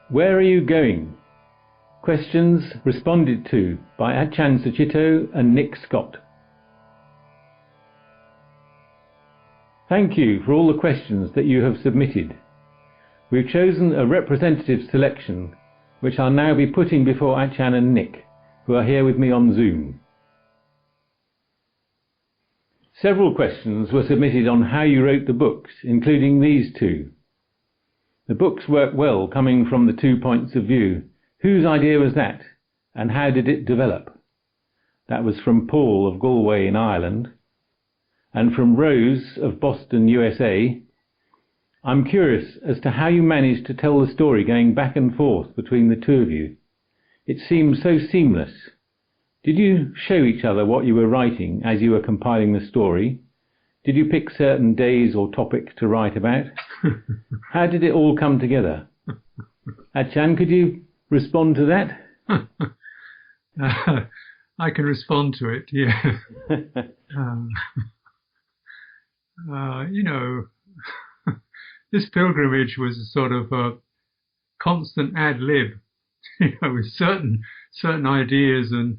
Where are you going? Questions responded to by Achan Suchito and Nick Scott. Thank you for all the questions that you have submitted. We've chosen a representative selection which I'll now be putting before Achan and Nick, who are here with me on Zoom. Several questions were submitted on how you wrote the books, including these two. The books work well coming from the 2 points of view. Whose idea was that, and how did it develop? That was from Paul of Galway in Ireland. And from Rose of Boston, USA, I'm curious as to how you managed to tell the story going back and forth between the two of you. It seems so seamless. Did you show each other what you were writing as you were compiling the story? Did you pick certain days or topics to write about? How did it all come together? Achan, could you respond to that? I can respond to it, yeah. This pilgrimage was a sort of a constant ad lib, with certain ideas and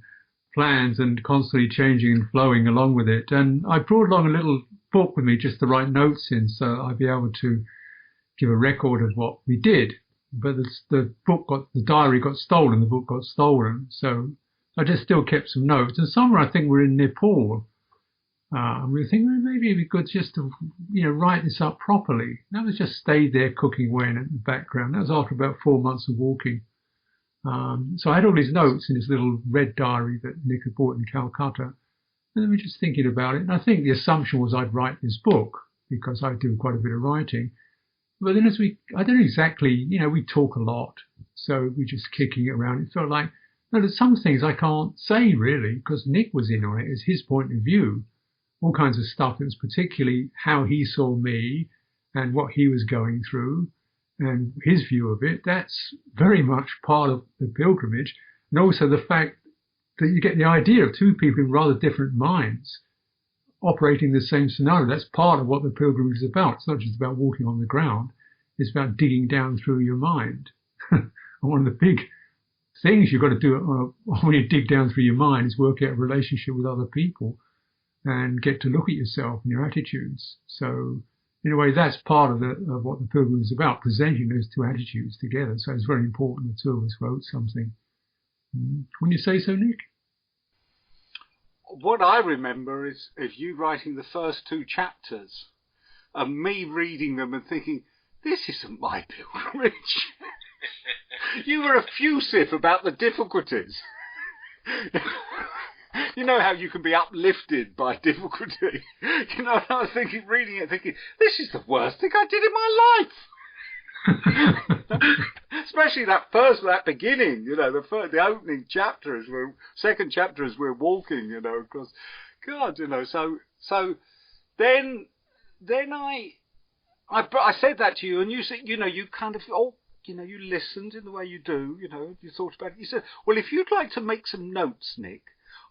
plans and constantly changing and flowing along with it. And I brought along a little book with me just to write notes in, so I'd be able to give a record of what we did. But the diary got stolen, the book got stolen, so I just still kept some notes. And somewhere I think we're in Nepal. And we were thinking, well, maybe it'd be good just to, write this up properly. And I was just stayed there cooking away in the background. That was after about 4 months of walking. So I had all these notes in this little red diary that Nick had bought in Calcutta. And then we were just thinking about it. And I think the assumption was I'd write this book because I do quite a bit of writing. But then I don't know exactly, we talk a lot. So we're just kicking it around. It felt like, there's some things I can't say really because Nick was in on it. It's his point of view. All kinds of stuff. It was particularly how he saw me and what he was going through and his view of it. That's very much part of the pilgrimage. And also the fact that you get the idea of two people in rather different minds operating the same scenario. That's part of what the pilgrimage is about. It's not just about walking on the ground. It's about digging down through your mind. And one of the big things you've got to do when you dig down through your mind is work out a relationship with other people and get to look at yourself and your attitudes. So in a way, that's part of what the pilgrimage is about, presenting those two attitudes together. So it's very important the two of us wrote something. Wouldn't you say so, Nick? What I remember is you writing the first 2 chapters and me reading them and thinking, this isn't my pilgrimage. You were effusive about the difficulties. You know how you can be uplifted by difficulty. I was reading it, thinking, this is the worst thing I did in my life. Especially that beginning, the opening chapter second chapter as we're walking, because, God, so then I said that to you, and you said, you kind of, you listened in the way you do, you thought about it. You said, well, if you'd like to make some notes, Nick,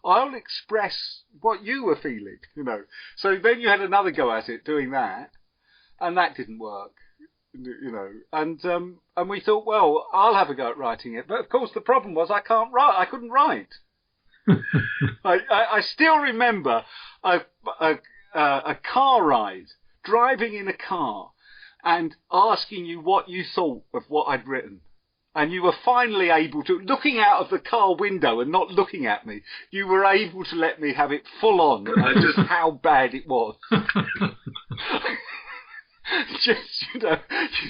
I'll express what you were feeling, So then you had another go at it doing that, and that didn't work, and we thought, well, I'll have a go at writing it. But of course the problem was I couldn't write. I still remember a car ride, driving in a car and asking you what you thought of what I'd written. And you were finally able to, looking out of the car window and not looking at me, you were able to let me have it full on, just how bad it was. You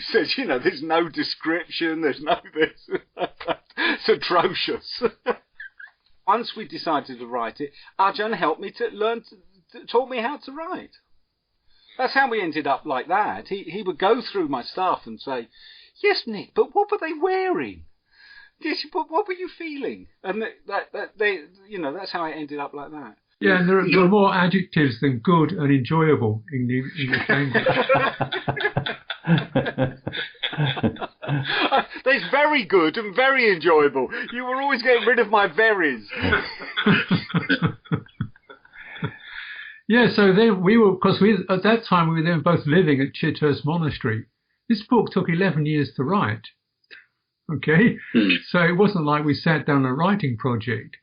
said, there's no description, there's no this. It's atrocious. Once we decided to write it, Ajahn helped me taught me how to write. That's how we ended up like that. He would go through my stuff and say, yes, Nick, but what were they wearing? Yes, but what were you feeling? And that's how it ended up like that. Yeah, and there are more adjectives than good and enjoyable in the language. There's very good and very enjoyable. You were always getting rid of my veries. Yeah, so then at that time we were then both living at Chithurst Monastery. This book took 11 years to write. Okay? So it wasn't like we sat down on a writing project.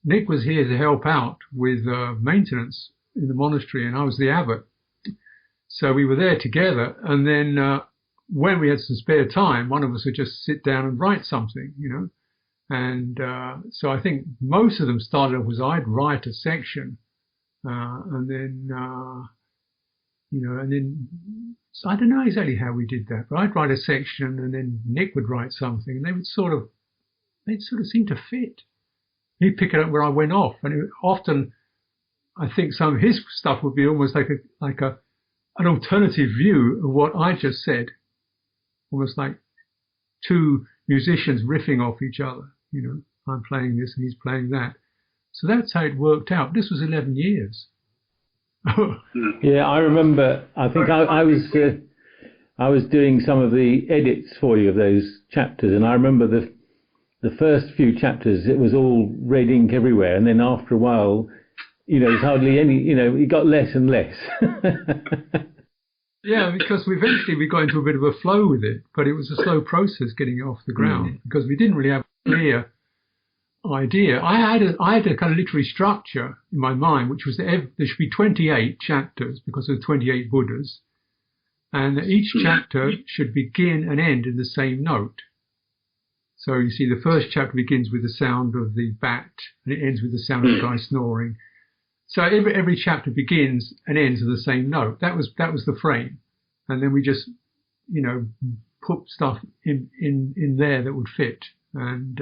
Nick was here to help out with maintenance in the monastery, and I was the abbot. So we were there together, and then when we had some spare time, one of us would just sit down and write something, you know. And so I think most of them started off as I'd write a section, and then, you know, and then, so I don't know exactly how we did that, but I'd write a section and then Nick would write something, and they'd sort of seem to fit. He'd pick it up where I went off, and often I think some of his stuff would be almost like an alternative view of what I just said, almost like two musicians riffing off each other. You know, I'm playing this and he's playing that. So that's how it worked out. This was 11 years. Yeah, I remember. I think I was doing some of the edits for you of those chapters, and I remember the first few chapters. It was all red ink everywhere, and then after a while, you know, there's hardly any. You know, it got less and less. Yeah, because eventually we got into a bit of a flow with it, but it was a slow process getting it off the ground because we didn't really have a clear idea. I had a kind of literary structure in my mind, which was there should be 28 chapters because of the 28 Buddhas, and each chapter should begin and end in the same note. So you see, the first chapter begins with the sound of the bat, and it ends with the sound of the guy snoring. So every chapter begins and ends with the same note. That was the frame, and then we just, you know, put stuff in there that would fit. And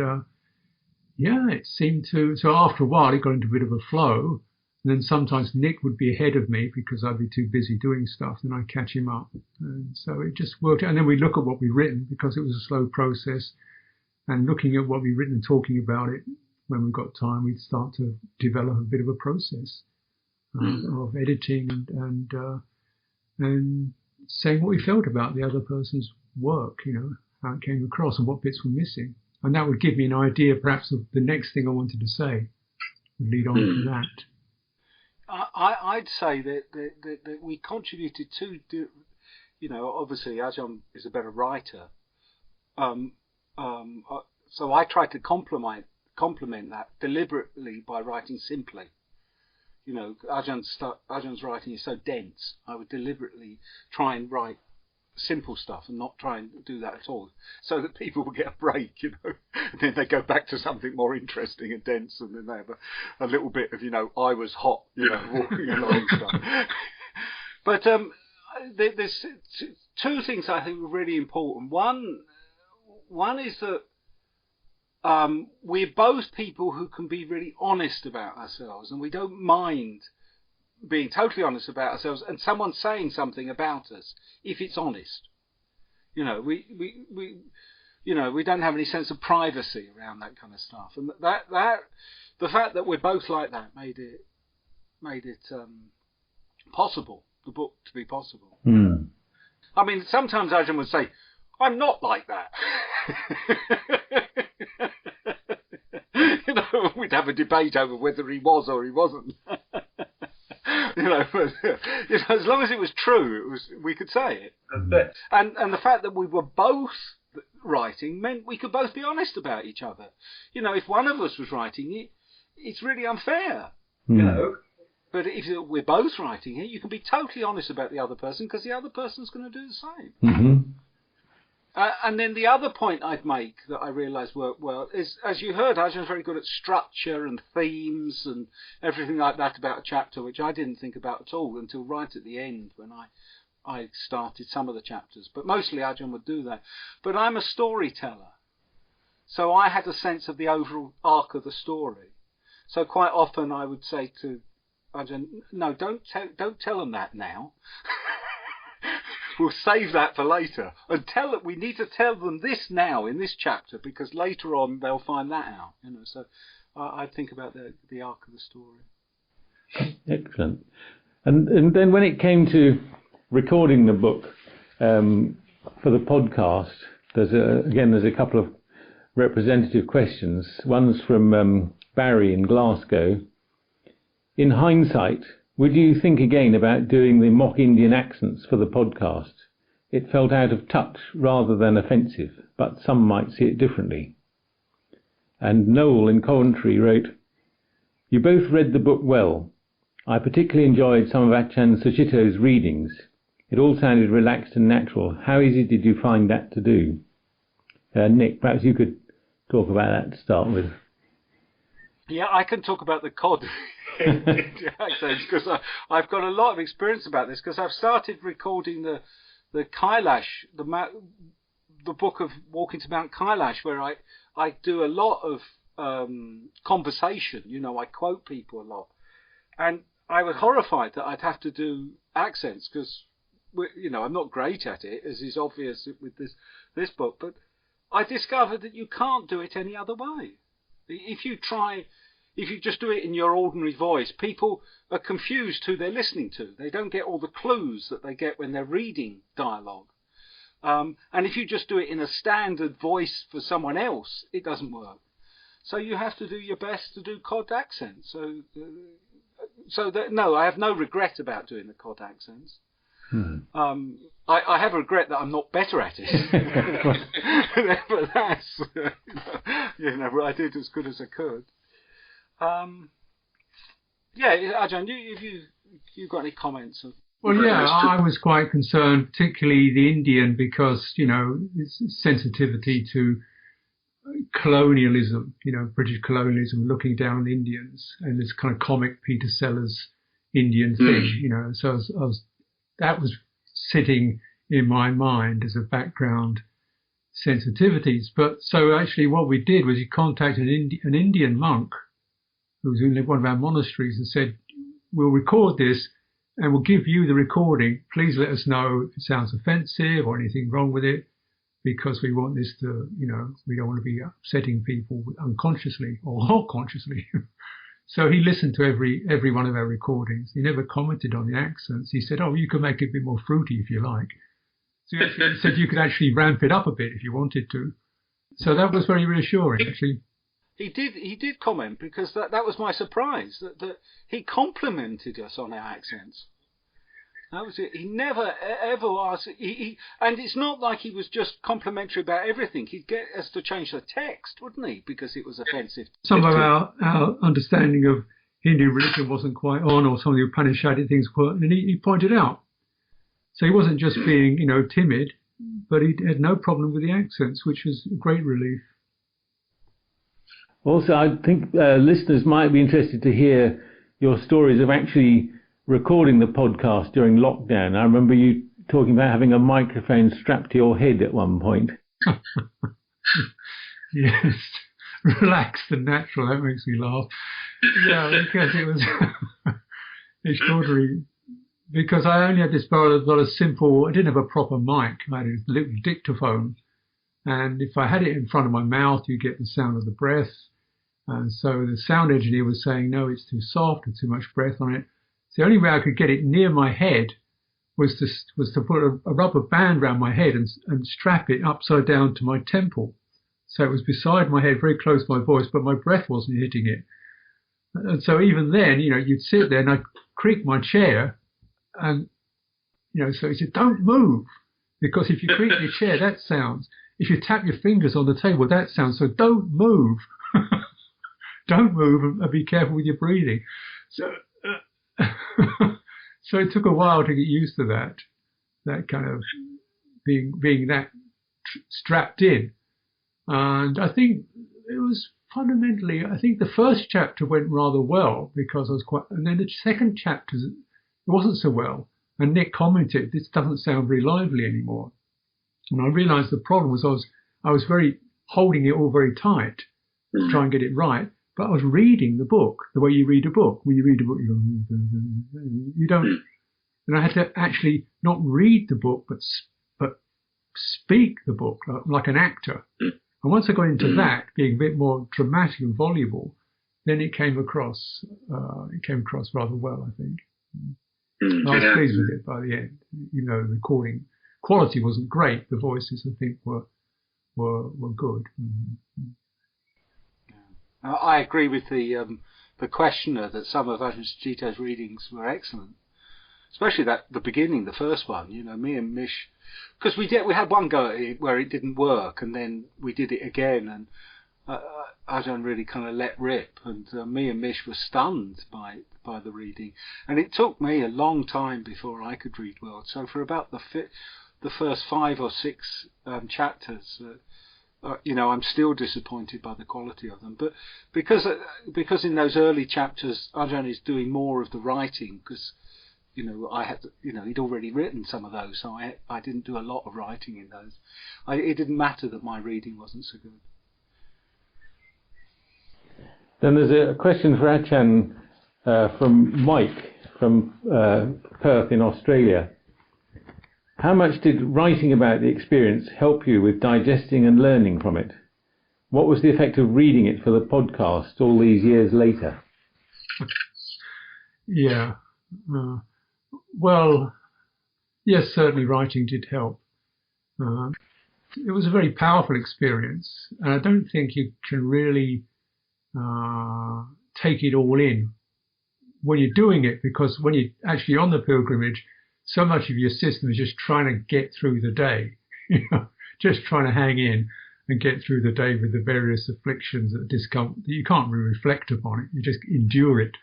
yeah, it seemed to. So after a while, it got into a bit of a flow. And then sometimes Nick would be ahead of me because I'd be too busy doing stuff, and I'd catch him up. And so it just worked. And then we look at what we'd written because it was a slow process. And looking at what we'd written and talking about it, when we got time, we'd start to develop a bit of a process of editing and saying what we felt about the other person's work, you know, how it came across and what bits were missing. And that would give me an idea, perhaps, of the next thing I wanted to say. Would lead on from that. I'd say that we contributed to, you know, obviously Ajahn is a better writer. So I tried to complement that deliberately by writing simply. You know, Ajahn's writing is so dense. I would deliberately try and write simple stuff and not try and do that at all, so that people would get a break, you know, and then they go back to something more interesting and dense, and then they have a little bit of, you know, I was hot, you know, walking along and stuff. But there's two things I think are really important. One is that we're both people who can be really honest about ourselves, and we don't mind being totally honest about ourselves and someone saying something about us if it's honest. You know, we don't have any sense of privacy around that kind of stuff, and that the fact that we're both like that made it possible, the book to be possible. I mean, sometimes Ajahn would say, "I'm not like that." You know, we'd have a debate over whether he was or he wasn't. You know, but, you know, as long as it was true, we could say it. And the fact that we were both writing meant we could both be honest about each other. You know, if one of us was writing, it's really unfair. You know, but if we're both writing it, you can be totally honest about the other person because the other person's going to do the same. And then the other point I'd make that I realised worked well is, as you heard, Ajahn very good at structure and themes and everything like that about a chapter, which I didn't think about at all until right at the end when I started some of the chapters. But mostly Ajahn would do that. But I'm a storyteller, so I had a sense of the overall arc of the story. So quite often I would say to Ajahn, "No, don't tell them that now." We'll save that for later, and we need to tell them this now in this chapter because later on they'll find that out. You know, so I think about the arc of the story. Excellent. And then when it came to recording the book for the podcast, there's a couple of representative questions. One's from Barry in Glasgow. In hindsight, would you think again about doing the mock Indian accents for the podcast? it felt out of touch rather than offensive, but some might see it differently. And Noel in Coventry wrote, "You both read the book well. I particularly enjoyed some of Achan Suchito's readings. It all sounded relaxed and natural. How easy did you find that to do?" Nick, perhaps you could talk about that to start with. Yeah, I can talk about the cod accents because I've got a lot of experience about this because I've started recording the Kailash, the book of Walking to Mount Kailash, where I do a lot of conversation. I quote people a lot, and I was horrified that I'd have to do accents because I'm not great at it, as is obvious with this book. But I discovered that you can't do it any other way. If you just do it in your ordinary voice, people are confused who they're listening to. They don't get all the clues that they get when they're reading dialogue. And if you just do it in a standard voice for someone else, it doesn't work. So you have to do your best to do cod accents. No, I have no regret about doing the cod accents. I have a regret that I'm not better at it. But that's, I did as good as I could. Ajahn, you got any comments? Well, yeah, I was quite concerned, particularly the Indian, because, its sensitivity to colonialism, British colonialism, looking down on Indians, and this kind of comic Peter Sellers Indian thing, so that was sitting in my mind as a background sensitivities. But so actually what we did was he contacted an Indian monk who was in one of our monasteries and said, "We'll record this and we'll give you the recording. Please let us know if it sounds offensive or anything wrong with it, because we want this to, we don't want to be upsetting people unconsciously or consciously." So he listened to every one of our recordings. He never commented on the accents. He said, "Oh, you can make it a bit more fruity if you like." So he said you could actually ramp it up a bit if you wanted to. So that was very reassuring, actually. He did comment, because that was my surprise, that he complimented us on our accents. That was it. He never ever asked. And it's not like he was just complimentary about everything. He'd get us to change the text, wouldn't he? Because it was offensive. Some of our understanding of Hindu religion wasn't quite on, or some of the Upanishadic things weren't, and he pointed out. So he wasn't just being, timid, but he had no problem with the accents, which was a great relief. Also, I think listeners might be interested to hear your stories of actually recording the podcast during lockdown. I remember you talking about having a microphone strapped to your head at one point. Yes, relaxed and natural. That makes me laugh. Yeah, because it was extraordinary. Because I only had this very simple, I didn't have a proper mic. I had a little dictaphone. And if I had it in front of my mouth, you get the sound of the breath. And so the sound engineer was saying, "No, it's too soft and too much breath on it." So the only way I could get it near my head was to put a rubber band around my head and strap it upside down to my temple. So it was beside my head, very close to my voice, but my breath wasn't hitting it. And so even then, you'd sit there and I'd creak my chair, and so he said, "Don't move, because if you creak your chair, that sounds. If you tap your fingers on the table, that sounds. So don't move." Don't move, and be careful with your breathing. So, so it took a while to get used to that kind of being that strapped in. And I think it was fundamentally, I think the first chapter went rather well, because I was and then the second chapter, it wasn't so well. And Nick commented, "This doesn't sound very lively anymore." And I realised the problem was I was very holding it all very tight to try and get it right. But I was reading the book the way you read a book. When you read a book, you don't. And I had to actually not read the book, but speak the book like an actor. And once I got into that, being a bit more dramatic and voluble, then it came across. Rather well, I think. I was pleased with it by the end, even though the recording quality wasn't great. The voices, I think, were good. Mm-hmm. I agree with the questioner that some of Ajahn Suchito's readings were excellent, especially the beginning, the first one. Me and Mish because we had one go at it where it didn't work, and then we did it again, and Ajahn really kind of let rip, and me and Mish were stunned by the reading, and it took me a long time before I could read well. So for about the first 5 or 6 chapters, I'm still disappointed by the quality of them. But because in those early chapters, Ajahn is doing more of the writing, because I had he'd already written some of those, so I didn't do a lot of writing in those. It didn't matter that my reading wasn't so good. Then there's a question for Achan from Mike from Perth in Australia. How much did writing about the experience help you with digesting and learning from it? What was the effect of reading it for the podcast all these years later? Yeah. Well, yes, certainly writing did help. It was a very powerful experience, and I don't think you can really take it all in when you're doing it, because when you're actually on the pilgrimage, so much of your system is just trying to get through the day, just trying to hang in and get through the day with the various afflictions that discomfort. You can't really reflect upon it, you just endure it.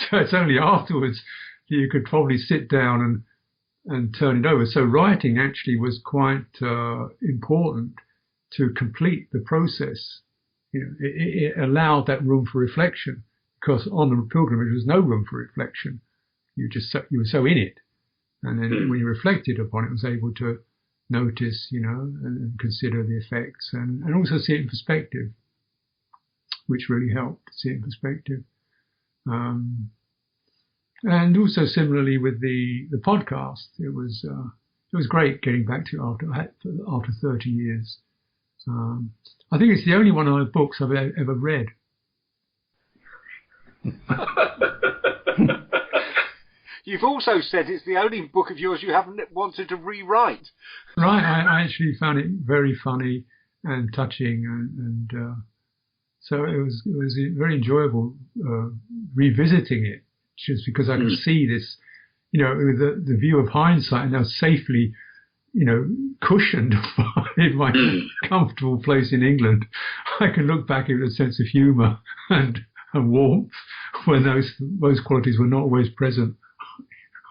So it's only afterwards that you could probably sit down and turn it over. So writing actually was quite important to complete the process. It allowed that room for reflection, because on the pilgrimage there was no room for reflection. You were so in it, and then when you reflected upon it, was able to notice, and consider the effects, and also see it in perspective, which really helped to see it in perspective. And also similarly with the podcast, it was great getting back to it after 30 years. I think it's the only one of my books I've ever read. You've also said it's the only book of yours you haven't wanted to rewrite. Right, I actually found it very funny and touching, and so it was very enjoyable revisiting it, just because I could see this, with the view of hindsight, now safely, cushioned in my comfortable place in England. I can look back with a sense of humour and warmth when those qualities were not always present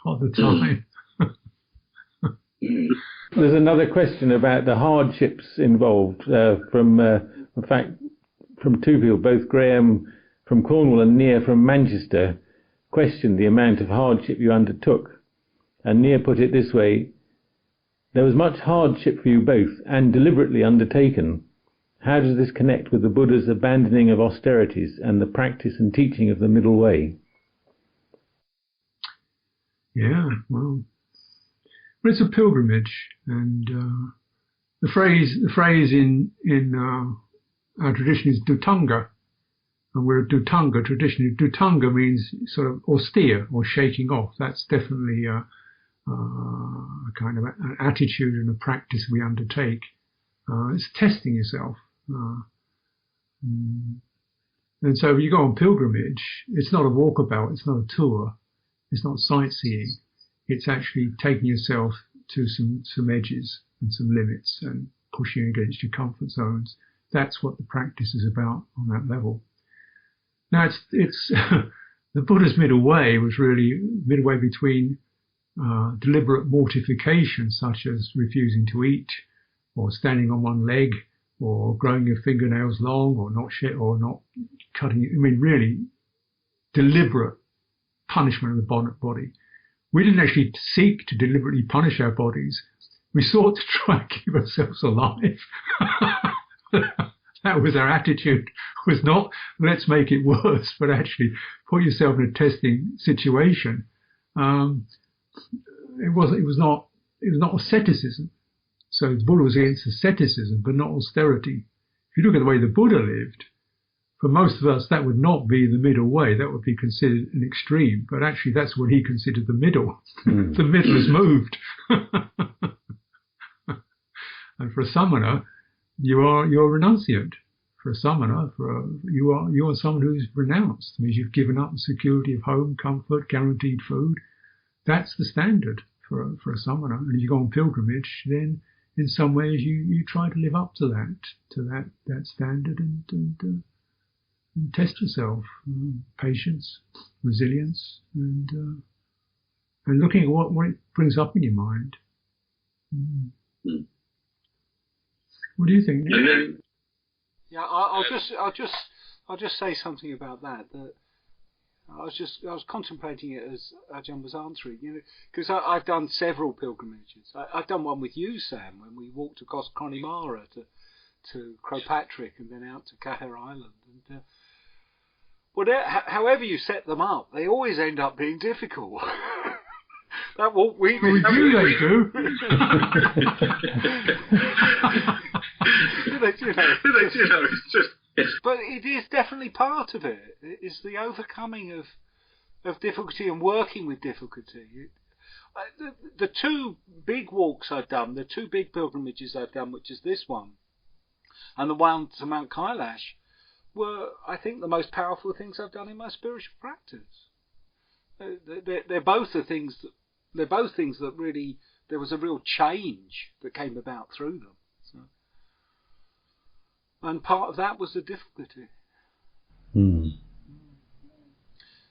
at the time. There's another question about the hardships involved from two people, both Graham from Cornwall and Nia from Manchester, questioned the amount of hardship you undertook. And Nia put it this way: there was much hardship for you both, and deliberately undertaken. How does this connect with the Buddha's abandoning of austerities and the practice and teaching of the middle way? Yeah, well, it's a pilgrimage, and the phrase in our tradition is Dhutanga, and we're a Dhutanga tradition. Dhutanga means sort of austere or shaking off. That's definitely a kind of an attitude and a practice we undertake. It's testing yourself. And so when you go on pilgrimage, it's not a walkabout, it's not a tour, it's not sightseeing. It's actually taking yourself to some edges and some limits and pushing against your comfort zones. That's what the practice is about on that level. Now, it's the Buddha's middle way was really midway between deliberate mortification, such as refusing to eat, or standing on one leg, or growing your fingernails long, or not cutting it. I mean, really deliberate punishment of the body. We didn't actually seek to deliberately punish our bodies. We sought to try and keep ourselves alive. That was our attitude. It was not, let's make it worse, but actually put yourself in a testing situation. It was not asceticism. So the Buddha was against asceticism, but not austerity. If you look at the way the Buddha lived, for most of us, that would not be the middle way. That would be considered an extreme. But actually, that's what he considered the middle. The middle has moved. And for a samana, you're a renunciant. For a samana, you are someone who's renounced. It means you've given up the security of home, comfort, guaranteed food. that's the standard for a summoner. And if you go on pilgrimage, then in some ways you try to live up to that standard and test yourself, patience, resilience, and looking at what it brings up in your mind. What do you think, Nick? Yeah, I'll just say something about that. That I was contemplating it as Ajahn was answering, because I've done several pilgrimages. I've done one with you, Sam, when we walked across Connemara to Croagh and then out to Caher Island. And however you set them up, they always end up being difficult. That what we with you they do. It's just. But it is definitely part of it. It's the overcoming of difficulty and working with difficulty. The two big walks I've done, the two big pilgrimages I've done, which is this one, and the one to Mount Kailash, were, I think, the most powerful things I've done in my spiritual practice. They're both things that really, there was a real change that came about through them. So. And part of that was the difficulty.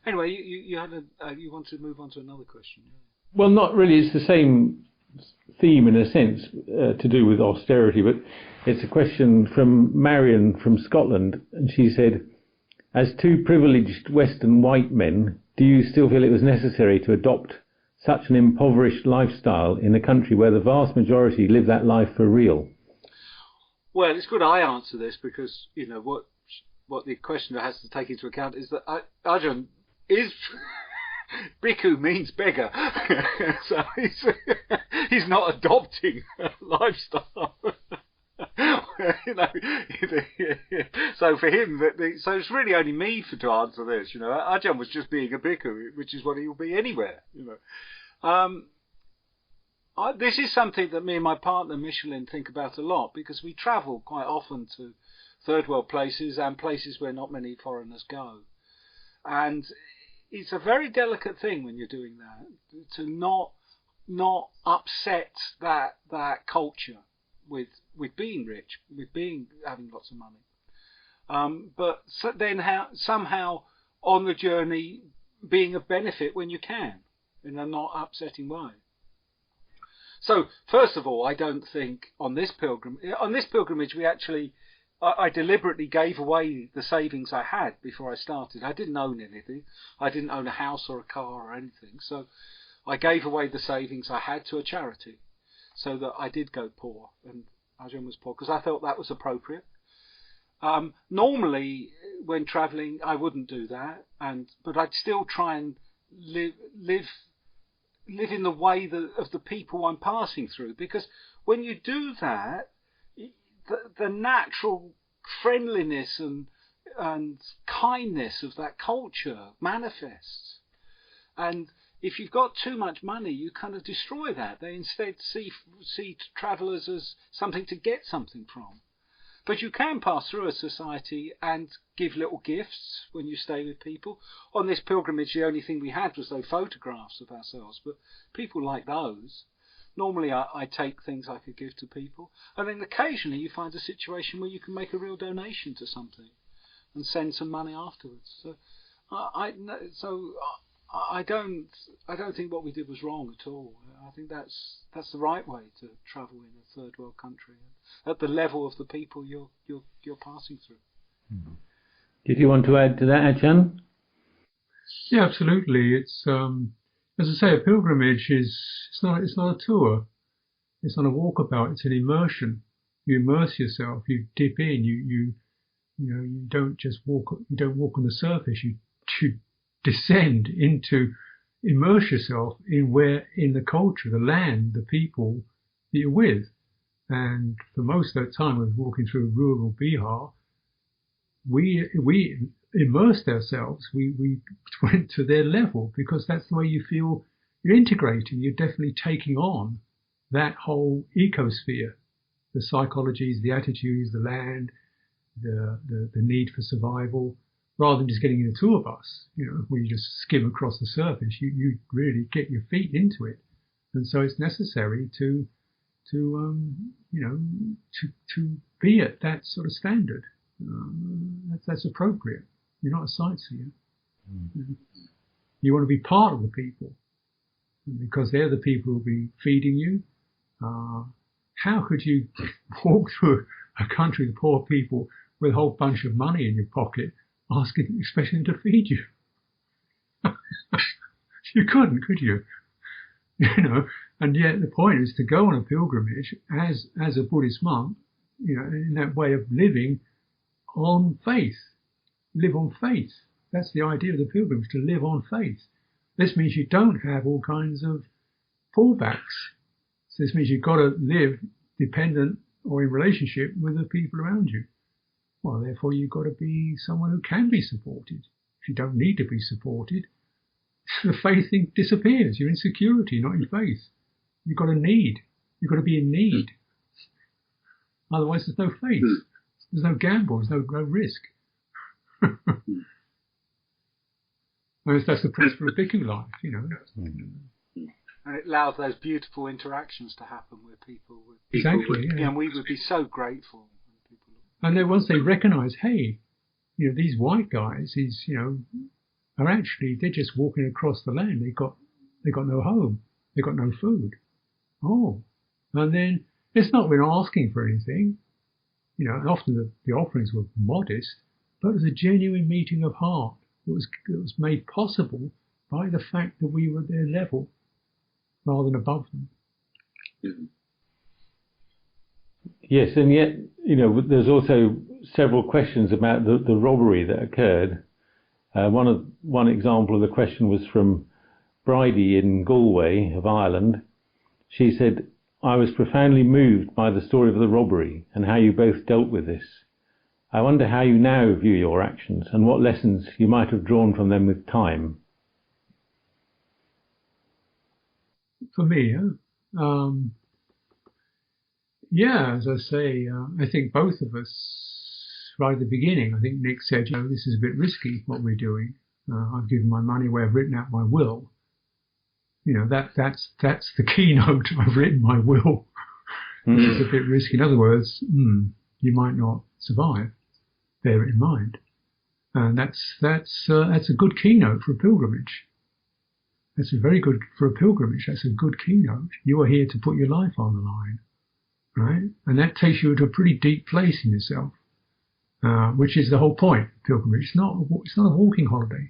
Anyway, you wanted to move on to another question. Well, not really. It's the same theme in a sense, to do with austerity, but it's a question from Marion from Scotland, and she said, as two privileged Western white men, do you still feel it was necessary to adopt such an impoverished lifestyle in a country where the vast majority live that life for real? Well, it's good I answer this, because what the questioner has to take into account is that Ajahn is bhikkhu means beggar, so he's not adopting a lifestyle. So for him, so it's really only me to answer this. Ajahn was just being a bhikkhu, which is what he will be anywhere. This is something that me and my partner Michelin think about a lot, because we travel quite often to third world places and places where not many foreigners go, and it's a very delicate thing when you're doing that, to not upset that culture with being rich, with having lots of money, but then somehow on the journey being of benefit when you can, in a not upsetting way. So first of all, I don't think on this pilgrimage we actually, I deliberately gave away the savings I had before I started. I didn't own anything. I didn't own a house or a car or anything. So I gave away the savings I had to a charity, so that I did go poor, and Ajahn was poor, because I thought that was appropriate. Normally, when travelling, I wouldn't do that, but I'd still try and live in the way of the people I'm passing through, because when you do that, the natural friendliness and kindness of that culture manifests. And if you've got too much money, you kind of destroy that. They instead see travellers as something to get something from. But you can pass through a society and give little gifts when you stay with people. On this pilgrimage, the only thing we had was those photographs of ourselves, but people like those. Normally I take things I could give to people, and then occasionally you find a situation where you can make a real donation to something and send some money afterwards. So I don't think what we did was wrong at all. I think that's the right way to travel in a third world country, at the level of the people you're passing through. Did you want to add to that, Ajahn? Yeah, absolutely. It's as I say, a pilgrimage it's not a tour. It's not a walkabout. It's an immersion. You immerse yourself. You dip in. You don't just walk. You don't walk on the surface. You descend into, immerse yourself in the culture, the land, the people that you're with. And for most of that time, I was walking through rural Bihar. We immersed ourselves. We went to their level, because that's the way you feel you're integrating. You're definitely taking on that whole ecosphere, the psychologies, the attitudes, the land, the need for survival, rather than just getting in a tour bus, where you just skim across the surface. You really get your feet into it, and so it's necessary to be at that sort of standard. That's appropriate. You're not a sightseer. You want to be part of the people, because they're the people who'll be feeding you. How could you walk through a country of poor people with a whole bunch of money in your pocket, expecting them to feed you? You couldn't, could you? And yet the point is to go on a pilgrimage as a Buddhist monk, in that way of living on faith. Live on faith. That's the idea of the pilgrimage, to live on faith. This means you don't have all kinds of fallbacks. So this means you've got to live dependent or in relationship with the people around you. Well, therefore, you've got to be someone who can be supported. If you don't need to be supported, the faith thing disappears. You're in security, not in faith. You've got to need. You've got to be in need. Otherwise, there's no faith. There's no gamble. There's no risk. That's the principle of bhikkhu life, And it allows those beautiful interactions to happen with people. Exactly, yeah. And we would be so grateful. And then once they recognise, hey, these white guys are actually, they're just walking across the land. They got no home. They got no food. Oh, and then it's not we're asking for anything. And often the offerings were modest, but it was a genuine meeting of heart. It was made possible by the fact that we were at their level rather than above them. Yes, and yet, there's also several questions about the robbery that occurred. One example of the question was from Bridie in Galway of Ireland. She said, "I was profoundly moved by the story of the robbery and how you both dealt with this. I wonder how you now view your actions and what lessons you might have drawn from them with time." For me, as I say, I think both of us, right at the beginning, I think Nick said, this is a bit risky what we're doing. I've given my money away, I've written out my will. That's the keynote. I've written my will. This is a bit risky. In other words, you might not survive. Bear it in mind. And that's a good keynote for a pilgrimage. That's very good for a pilgrimage. That's a good keynote. You are here to put your life on the line, right? And that takes you to a pretty deep place in yourself, which is the whole point of pilgrimage. It's not a walking holiday.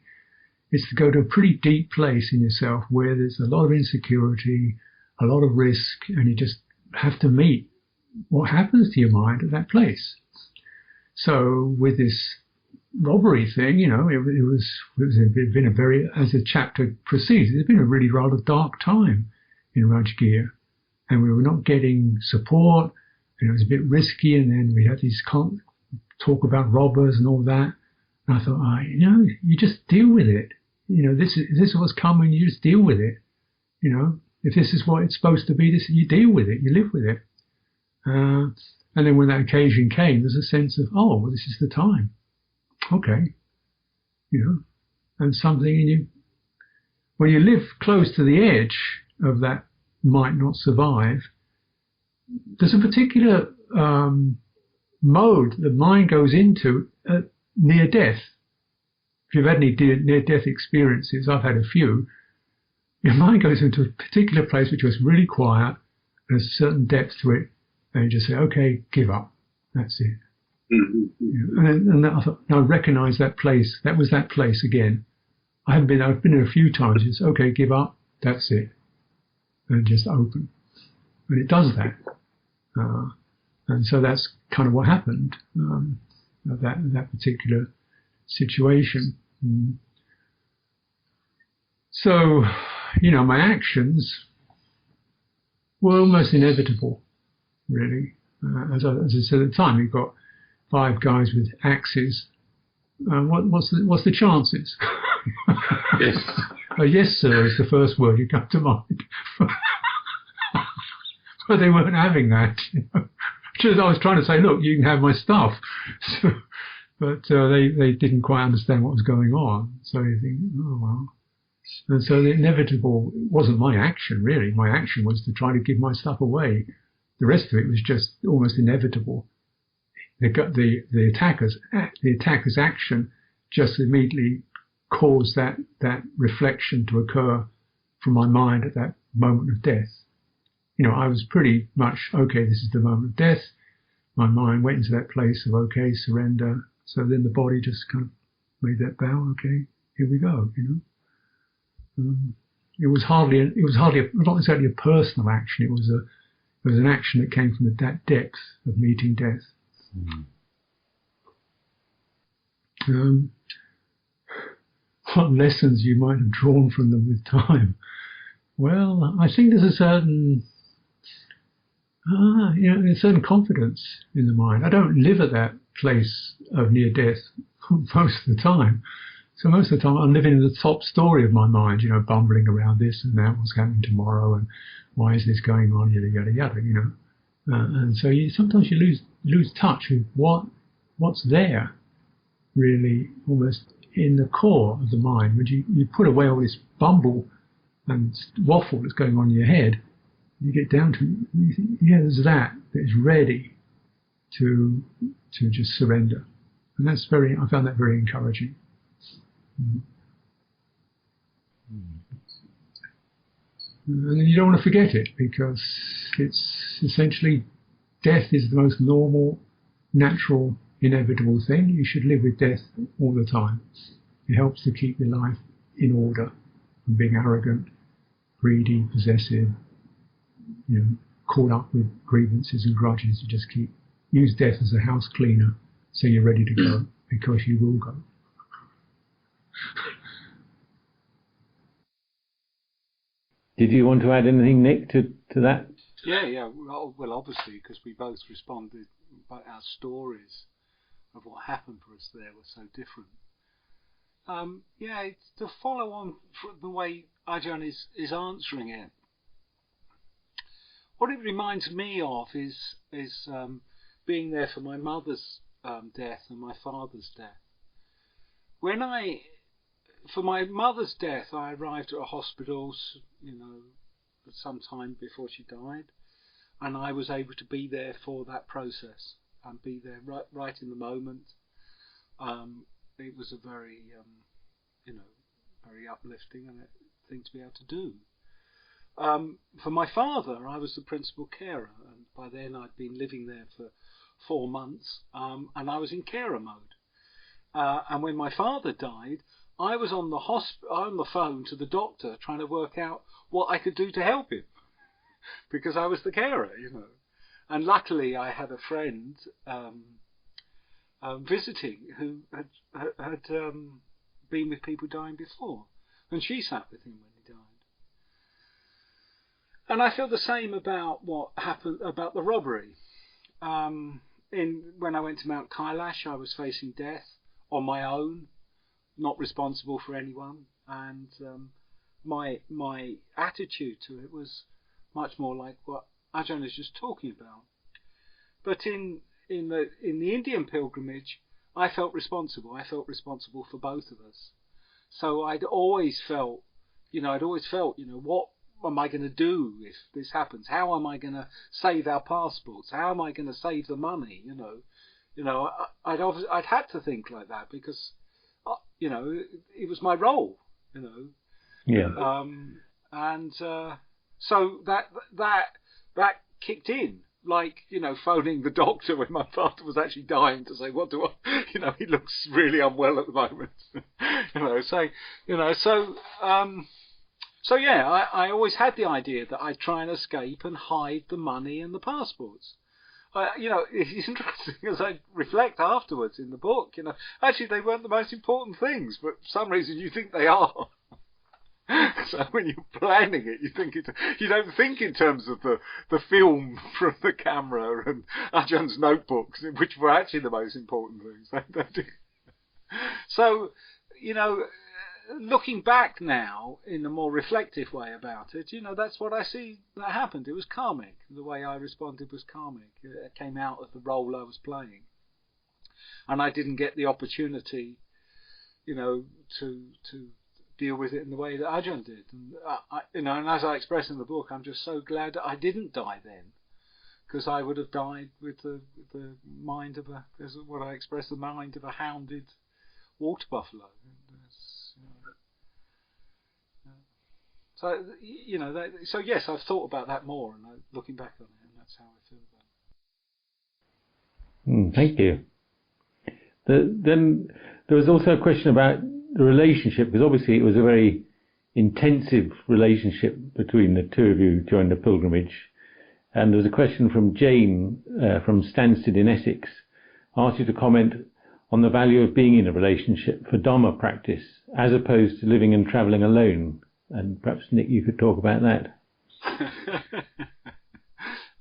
It's to go to a pretty deep place in yourself where there's a lot of insecurity, a lot of risk, and you just have to meet what happens to your mind at that place. So with this robbery thing, it's been a very, as the chapter proceeds, it's been a really rather dark time in Rajgir, and we were not getting support, and it was a bit risky, and then we had these talk about robbers and all that, and I thought, you just deal with it. This is what's coming, you just deal with it. If this is what it's supposed to be, you deal with it, you live with it. And then when that occasion came, there's a sense of, this is the time. Okay. And something in you, when you live close to the edge of that might not survive, there's a particular mode the mind goes into near death. If you've had any near-death experiences, I've had a few, your mind goes into a particular place which was really quiet, and there's a certain depth to it, and you just say, okay, give up. That's it. Mm-hmm. And I thought, I recognise that place. That was that place again. I've been there a few times. It's okay, give up. That's it. And just open. And it does that. And so that's kind of what happened, that particular situation. So, my actions were almost inevitable, really. As I said at the time, you've got 5 guys with axes. What's the chances? Yes. Yes, sir, is the first word you come to mind. But they weren't having that. I was trying to say, look, you can have my stuff. So but they didn't quite understand what was going on. So you think, oh well. And so the inevitable wasn't my action really. My action was to try to give my stuff away. The rest of it was just almost inevitable. The attacker's action just immediately caused that reflection to occur from my mind at that moment of death. I was pretty much, okay, this is the moment of death. My mind went into that place of, okay, surrender. So then the body just kind of made that bow, okay, here we go, It was hardly not necessarily a personal action. It was an action that came from that depth of meeting death. What lessons you might have drawn from them with time? Well, I think there's a certain confidence in the mind. I don't live at that place of near death most of the time. So most of the time I'm living in the top story of my mind, bumbling around this and that, what's happening tomorrow and why is this going on, yada, yada, yada, and so sometimes you lose touch with what's there, really, almost in the core of the mind. When you put away all this bumble and waffle that's going on in your head, you get down to, you think, yeah, there's that is ready to just surrender. And I found that very encouraging. And then you don't want to forget it, because it's essentially, death is the most normal, natural, inevitable thing. You should live with death all the time. It helps to keep your life in order from being arrogant, greedy, possessive, caught up with grievances and grudges. You just use death as a house cleaner, so you're ready to go, because you will go. Did you want to add anything, Nick, to that? Yeah. Well, obviously, because we both responded, but our stories of what happened for us there were so different. It's to follow on from the way Ajahn is answering it. What it reminds me of is being there for my mother's death and my father's death. For my mother's death, I arrived at a hospital, some time before she died, and I was able to be there for that process and be there right in the moment. It was a very, very uplifting thing to be able to do. For my father, I was the principal carer, and by then I'd been living there for 4 months, and I was in carer mode. And when my father died, I was on the phone to the doctor trying to work out what I could do to help him, because I was the carer, And luckily, I had a friend visiting who had been with people dying before, and she sat with him when he died. And I feel the same about what happened about the robbery. When I went to Mount Kailash, I was facing death on my own, not responsible for anyone, and my attitude to it was much more like what Ajahn is just talking about. But in the Indian pilgrimage, I felt responsible. I felt responsible for both of us. So I'd always felt, what am I going to do if this happens? How am I going to save our passports? How am I going to save the money? I'd had to think like that because, it was my role. Yeah. So that kicked in. Like, phoning the doctor when my father was actually dying to say, what do I, he looks really unwell at the moment. I always had the idea that I'd try and escape and hide the money and the passports. It's interesting as I reflect afterwards in the book, actually they weren't the most important things, but for some reason you think they are. So when you're planning it, you don't think in terms of the film from the camera and Ajahn notebooks, which were actually the most important things. So, looking back now in a more reflective way about it, that's what I see that happened. It was karmic. The way I responded was karmic. It came out of the role I was playing. and I didn't get the opportunity, to deal with it in the way that Ajahn did. And and as I express in the book, I'm just so glad that I didn't die then, because I would have died with the mind of as what I express, the mind of a hounded water buffalo. So yes, I've thought about that more, and looking back on it, and that's how I feel about it. Thank you. Then there was also a question about the relationship, because obviously it was a very intensive relationship between the two of you during the pilgrimage. And there was a question from Jane from Stansted in Essex, asked you to comment on the value of being in a relationship for Dharma practice as opposed to living and travelling alone. And perhaps, Nick, you could talk about that.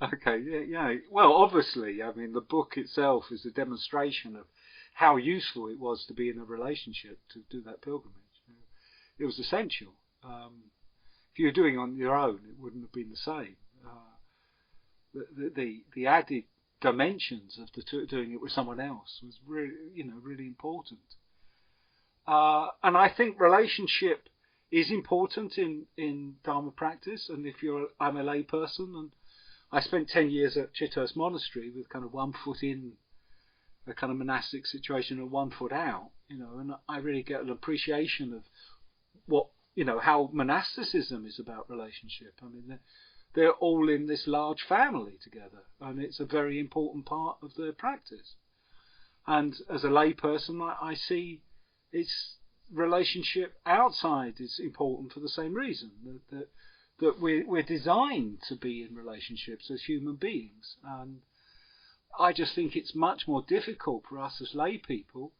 Okay, yeah. Well, obviously, I mean, the book itself is a demonstration of how useful it was to be in a relationship to do that pilgrimage. It was essential. If you were doing it on your own, it wouldn't have been the same. The added dimensions of doing it with someone else was really important. And I think relationship is important in Dharma practice. And I'm a lay person, and I spent 10 years at Chithurst Monastery with kind of 1 foot in a kind of monastic situation and 1 foot out, and I really get an appreciation of what, how monasticism is about relationship. I mean, they're all in this large family together, and it's a very important part of their practice. And as a lay person, I see its relationship outside is important for the same reason, that we're designed to be in relationships as human beings. And I just think it's much more difficult for us as lay people,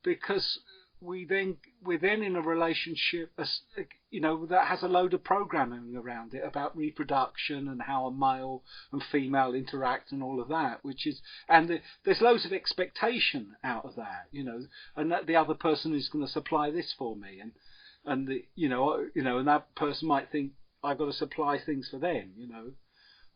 because we're then in a relationship, that has a load of programming around it about reproduction and how a male and female interact and all of that, there's loads of expectation out of that, and that the other person is going to supply this for me, and that person might think I've got to supply things for them,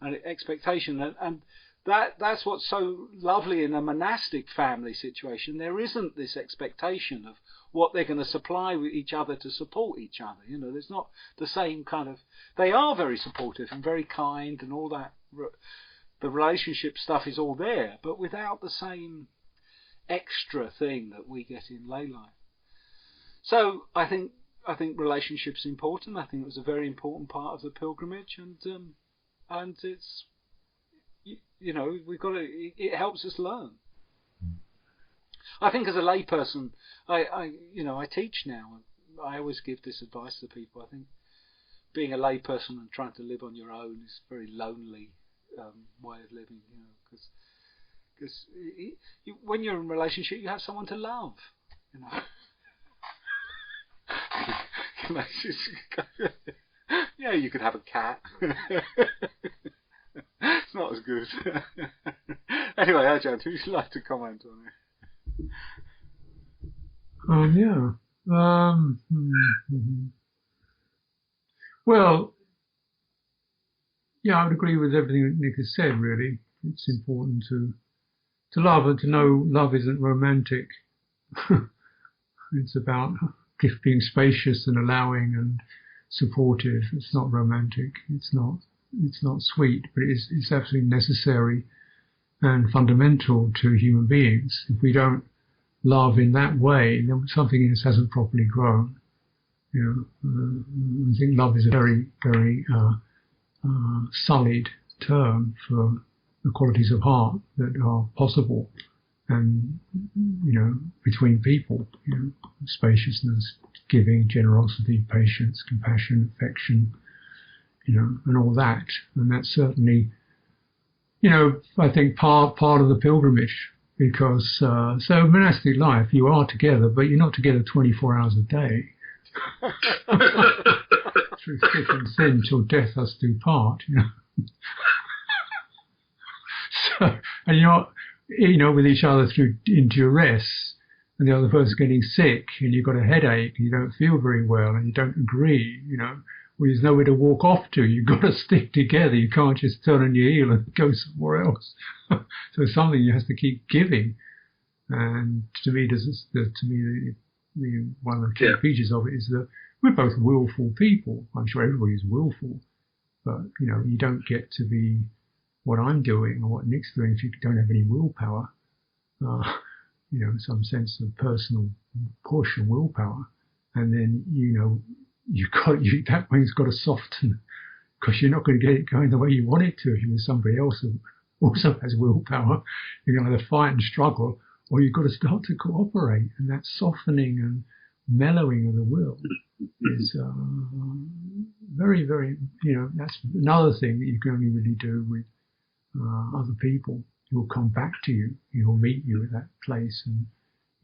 and expectation, and that's what's so lovely in a monastic family situation. There isn't this expectation of what they're going to supply with each other to support each other. There's not the same kind of. They are very supportive and very kind and all that. The relationship stuff is all there, but without the same extra thing that we get in lay life. So I think relationship's important. I think it was a very important part of the pilgrimage, and it's. We've got to. It helps us learn. I think as a layperson, I teach now, and I always give this advice to people. I think being a layperson and trying to live on your own is a very lonely way of living. Because when you're in a relationship, you have someone to love. You could have a cat. It's not as good. Anyway, Ajahn, would you like to comment on it? Well, I would agree with everything that Nick has said, really. It's important to love, and to know love isn't romantic. It's about being spacious and allowing and supportive. It's not romantic. It's not sweet, but it's absolutely necessary and fundamental to human beings. If we don't love in that way, then something in us hasn't properly grown. I think love is a very, very sullied term for the qualities of heart that are possible, and between people, spaciousness, giving, generosity, patience, compassion, affection, and all that. And that's certainly, I think part of the pilgrimage, because so monastic life, you are together, but you're not together 24 hours a day. Through thick and thin till death us do part. So, and you're not, with each other in duress, and the other person's getting sick, and you've got a headache, and you don't feel very well, and you don't agree, well, there's nowhere to walk off to. You've got to stick together. You can't just turn on your heel and go somewhere else. So it's something you have to keep giving. And to me, the one of the key features of it is that we're both willful people. I'm sure everybody is willful, but you don't get to be what I'm doing or what Nick's doing if you don't have any willpower. Some sense of personal push and willpower, and then that wing's got to soften, because you're not going to get it going the way you want it to if you're with somebody else who also has willpower. You can either fight and struggle, or you've got to start to cooperate, and that softening and mellowing of the will is very, very, that's another thing that you can only really do with other people who will come back to you, who will meet you at that place, and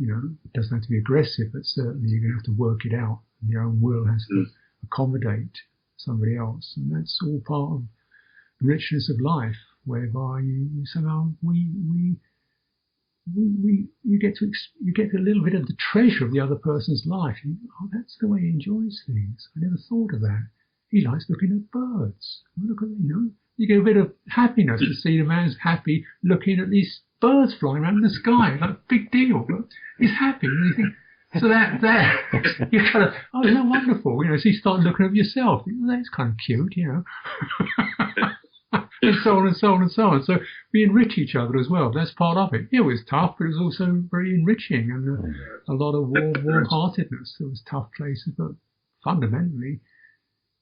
it doesn't have to be aggressive, but certainly you're going to have to work it out. Your own will has to accommodate somebody else, and that's all part of the richness of life, whereby you somehow you get a little bit of the treasure of the other person's life. That's the way he enjoys things. I never thought of that. He likes looking at birds. Look at you get a bit of happiness to see the man's happy looking at these birds flying around in the sky. Like, big deal. He's happy. And you think, so that you kind of, oh, isn't that wonderful? So you start looking at yourself. That's kind of cute, and so on and so on and so on. So we enrich each other as well. That's part of it. It was tough, but it was also very enriching, and a lot of warm-heartedness. There was tough places, but fundamentally,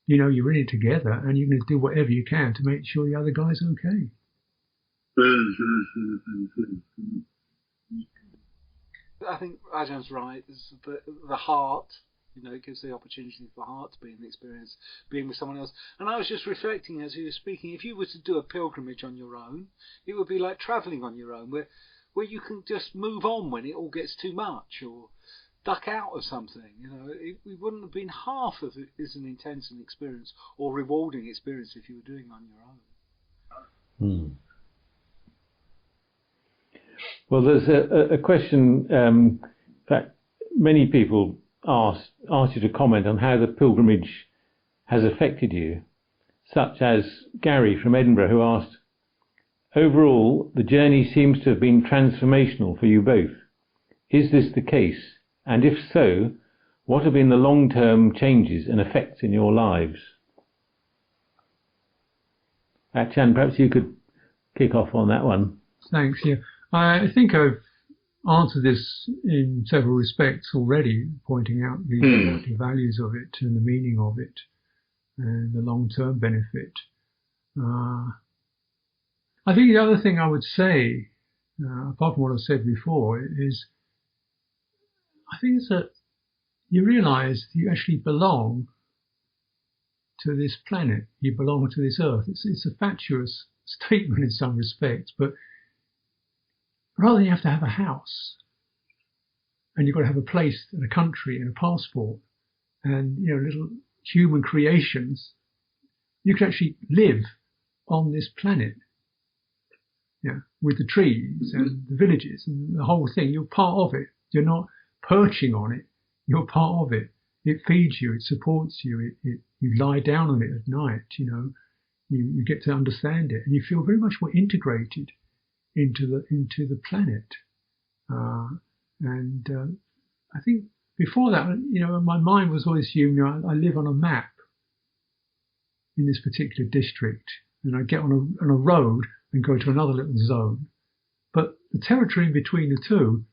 you're in it together, and you're going to do whatever you can to make sure the other guy's okay. I think Ajahn right. The heart, it gives the opportunity for the heart to be in the experience, being with someone else. And I was just reflecting as you were speaking, if you were to do a pilgrimage on your own, it would be like travelling on your own, where you can just move on when it all gets too much, or duck out of something. It wouldn't have been half of it as an intense an experience or rewarding experience if you were doing it on your own. Well, there's a question. In fact, many people asked you to comment on how the pilgrimage has affected you, such as Gary from Edinburgh, who asked, overall, the journey seems to have been transformational for you both. Is this the case? And if so, what have been the long-term changes and effects in your lives? Ajahn, perhaps you could kick off on that one. Thanks. Yeah, I think I've answered this in several respects already, pointing out the values of it and the meaning of it and the long-term benefit. I think the other thing I would say, apart from what I've said before, is I think it's that you realise you actually belong to this planet. You belong to this earth. It's a fatuous statement in some respects, but rather than you have to have a house, and you've got to have a place and a country and a passport and little human creations, you can actually live on this planet. With the trees and the villages and the whole thing. You're part of it. You're not perching on it. You're part of it. It feeds you. It supports you. You lie down on it at night. You get to understand it, and you feel very much more integrated into the planet. I think before that, my mind was always assumed, I live on a map in this particular district, and I get on a road and go to another little zone. But the territory in between the two,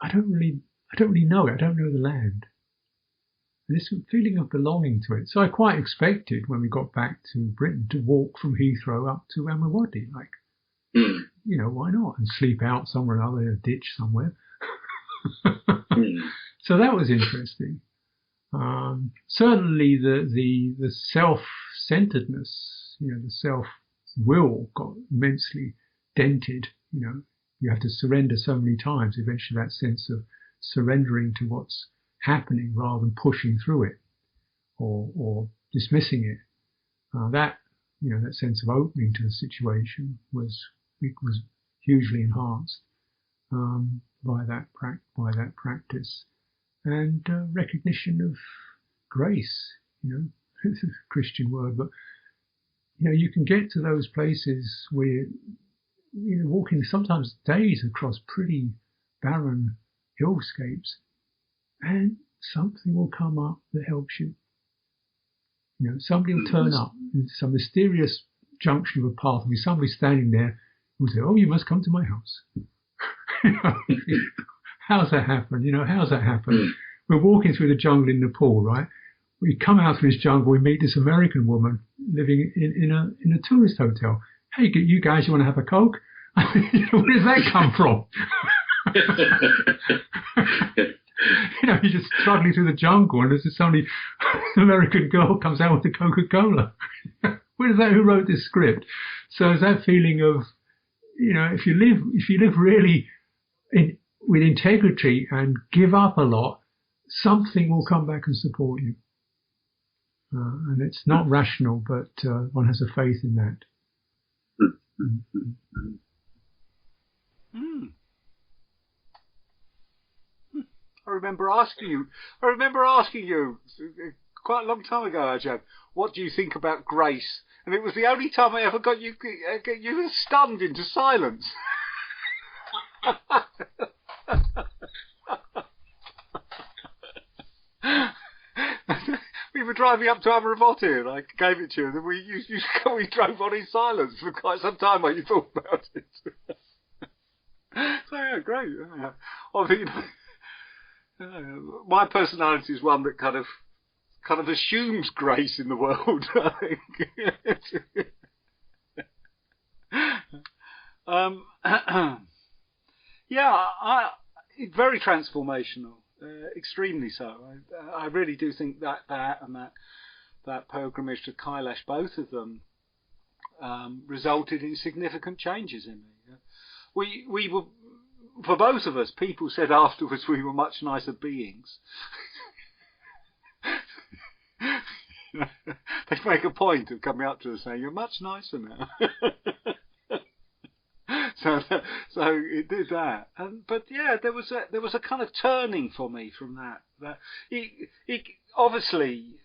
I don't really know it. I don't know the land. And this feeling of belonging to it. So I quite expected when we got back to Britain to walk from Heathrow up to Amawaddy, why not? And sleep out somewhere or other in a ditch somewhere. So that was interesting. Certainly the self-centeredness, the self-will got immensely dented. You have to surrender so many times. Eventually that sense of surrendering to what's happening rather than pushing through it or dismissing it. That sense of opening to the situation was hugely enhanced by that practice, and recognition of grace. It's a Christian word, but you can get to those places where walking sometimes days across pretty barren hillscapes, and something will come up that helps you. You know, somebody will turn up in some mysterious junction of a path. There'll be somebody standing there who'll say, "Oh, you must come to my house." You know, how's that happen? You know, how's that happen? We're walking through the jungle in Nepal, right? We come out through this jungle, we meet this American woman living in a tourist hotel. Hey, you guys, you want to have a Coke? You know, where does that come from? You know, you're just struggling through the jungle, and there's suddenly an American girl comes out with a Coca-Cola. Where is that? Who wrote this script? So it's that feeling of, you know, if you live really with integrity and give up a lot, something will come back and support you. And it's not rational, but one has a faith in that. I remember asking you quite a long time ago, Ajahn, what do you think about grace? And it was the only time I ever got you were stunned into silence. We were driving up to Amaravati and I gave it to you, and then we drove on in silence for quite some time while you thought about it. So yeah, great. Yeah. I mean, my personality is one that kind of assumes grace in the world, I think. Very transformational. Extremely so. I really do think that pilgrimage to Kailash, both of them, resulted in significant changes in me. We were, for both of us, people said afterwards we were much nicer beings. They make a point of coming up to us saying, "You're much nicer now." So it did that, but yeah, there was a kind of turning for me from that. It obviously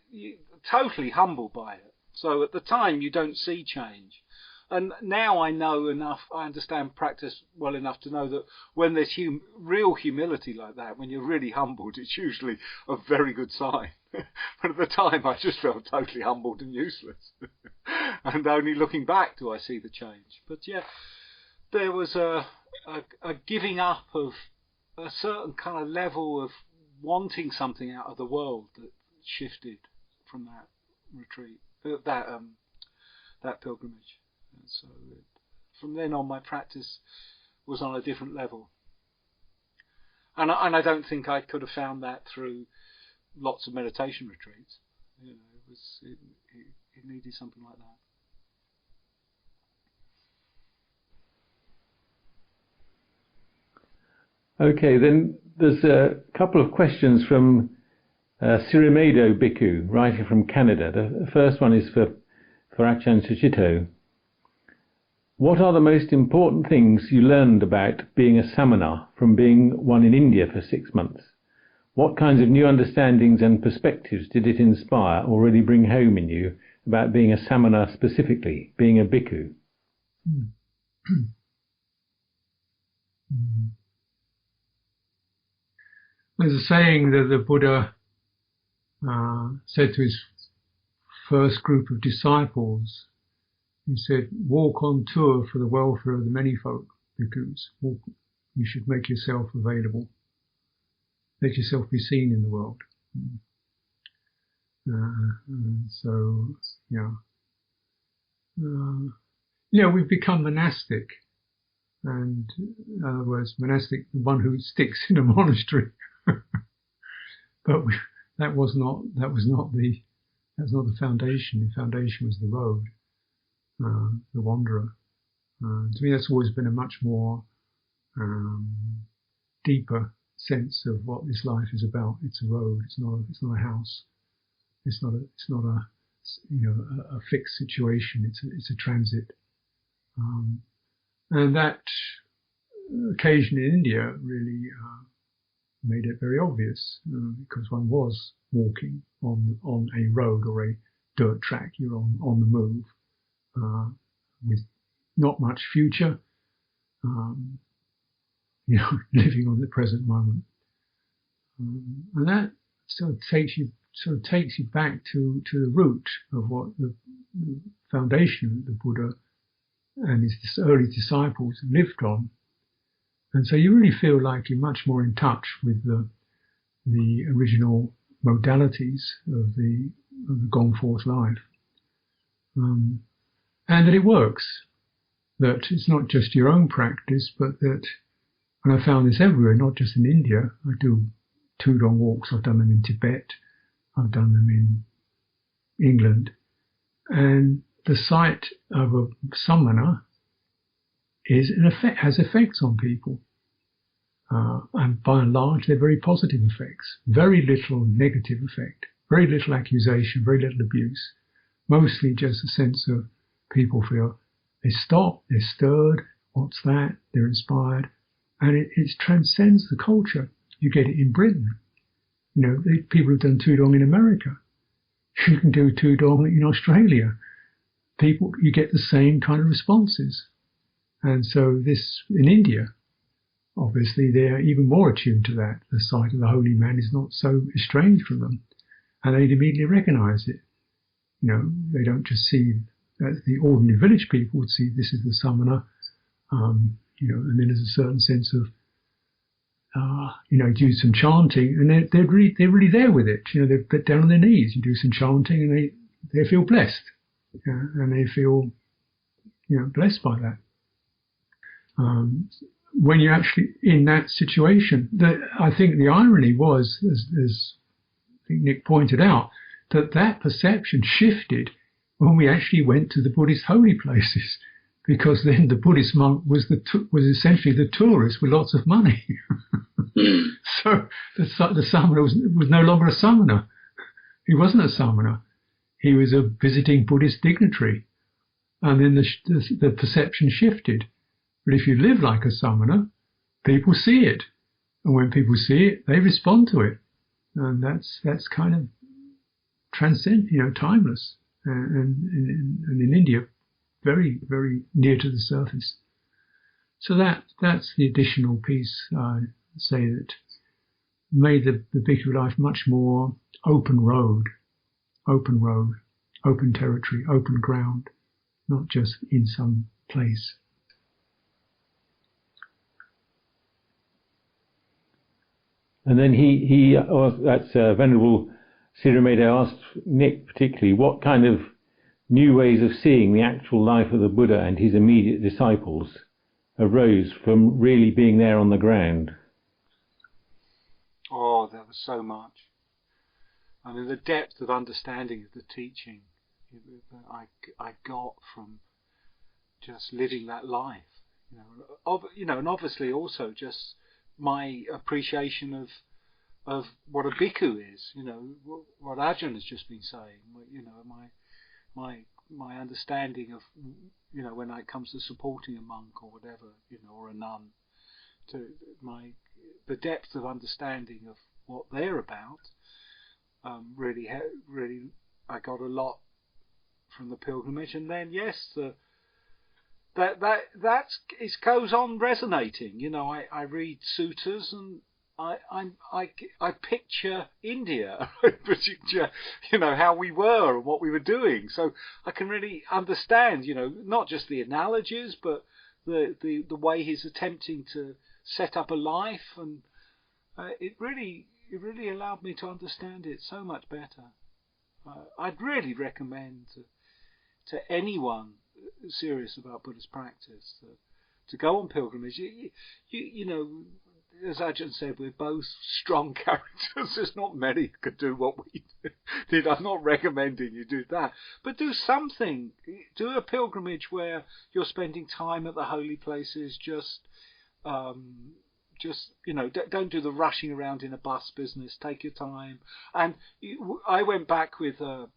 totally humbled by it. So at the time you don't see change, and now I know enough. I understand practice well enough to know that when there's real humility like that, when you're really humbled, it's usually a very good sign. But at the time, I just felt totally humbled and useless, and only looking back do I see the change. But yeah. There was a giving up of a certain kind of level of wanting something out of the world that shifted from that retreat, that pilgrimage. And so from then on, my practice was on a different level. And I don't think I could have found that through lots of meditation retreats. You know, it needed something like that. Okay, then there's a couple of questions from Sirimedo Bhikkhu, writing from Canada. The first one is for Ajahn Sucitto. What are the most important things you learned about being a samana from being one in India for 6 months? What kinds of new understandings and perspectives did it inspire or really bring home in you about being a samana specifically, being a bhikkhu? There's a saying that the Buddha said to his first group of disciples. He said, "Walk on tour for the welfare of the many folk, bhikkhus. You should make yourself available. Let yourself be seen in the world." So, we've become monastic. And in other words, monastic, the one who sticks in a monastery. But that was not the foundation. The foundation was the road, the wanderer. To me, that's always been a much more deeper sense of what this life is about. It's a road. It's not a house. It's not a fixed situation. It's a transit. And that occasion in India really made it very obvious, because one was walking on a road or a dirt track. You're on the move, with not much future. living on the present moment. And that sort of takes you back to the root of what the foundation that the Buddha and his early disciples lived on. And so you really feel like you're much more in touch with the original modalities of the gone forth life. And that it works, that it's not just your own practice, but that, and I found this everywhere, not just in India. I do Tudong walks, I've done them in Tibet, I've done them in England, and the sight of a samana has effects on people. And by and large, they're very positive effects. Very little negative effect, very little accusation, very little abuse. Mostly just a sense of people feel they stop, they're stirred, what's that? They're inspired. And it transcends the culture. You get it in Britain. People have done Tudong in America. You can do Tudong in Australia. You get the same kind of responses. And so this, in India, obviously they're even more attuned to that. The sight of the holy man is not so estranged from them. And they'd immediately recognize it. They don't just see, as the ordinary village people would see, this is the samana, and then there's a certain sense of, do some chanting, and they're really there with it. They're down on their knees. You do some chanting, and they feel blessed, and they feel, blessed by that. When you're actually in that situation, I think the irony was, as I think Nick pointed out, that perception shifted when we actually went to the Buddhist holy places, because then the Buddhist monk was essentially the tourist with lots of money. So the samana was no longer a samana. He wasn't a samana. He was a visiting Buddhist dignitary. And then the perception shifted. But if you live like a samana, people see it. And when people see it, they respond to it. And that's kind of timeless. And in India, very, very near to the surface. So that's the additional piece, I say, that made the Bhikkhu life much more open road, open territory, open ground, not just in some place. And then that's Venerable Sirimeda asked Nick particularly, what kind of new ways of seeing the actual life of the Buddha and his immediate disciples arose from really being there on the ground? Oh, there was so much. I mean, the depth of understanding of the teaching that I got from just living that life, and obviously also just my appreciation of what a bhikkhu is, what Ajahn has just been saying, my understanding of, when it comes to supporting a monk or whatever, or a nun, the depth of understanding of what they're about, really, I got a lot from the pilgrimage. And then, yes, that goes on resonating. I read suttas and I picture India, I picture, how we were and what we were doing. So I can really understand, not just the analogies, but the way he's attempting to set up a life, and it really allowed me to understand it so much better. I'd really recommend to anyone serious about Buddhist practice to go on pilgrimage. As Ajahn said, we're both strong characters. There's not many who could do what we did. I'm not recommending you do that, but do something. Do a pilgrimage where you're spending time at the holy places. Don't do the rushing around in a bus business. Take your time. And I went back with a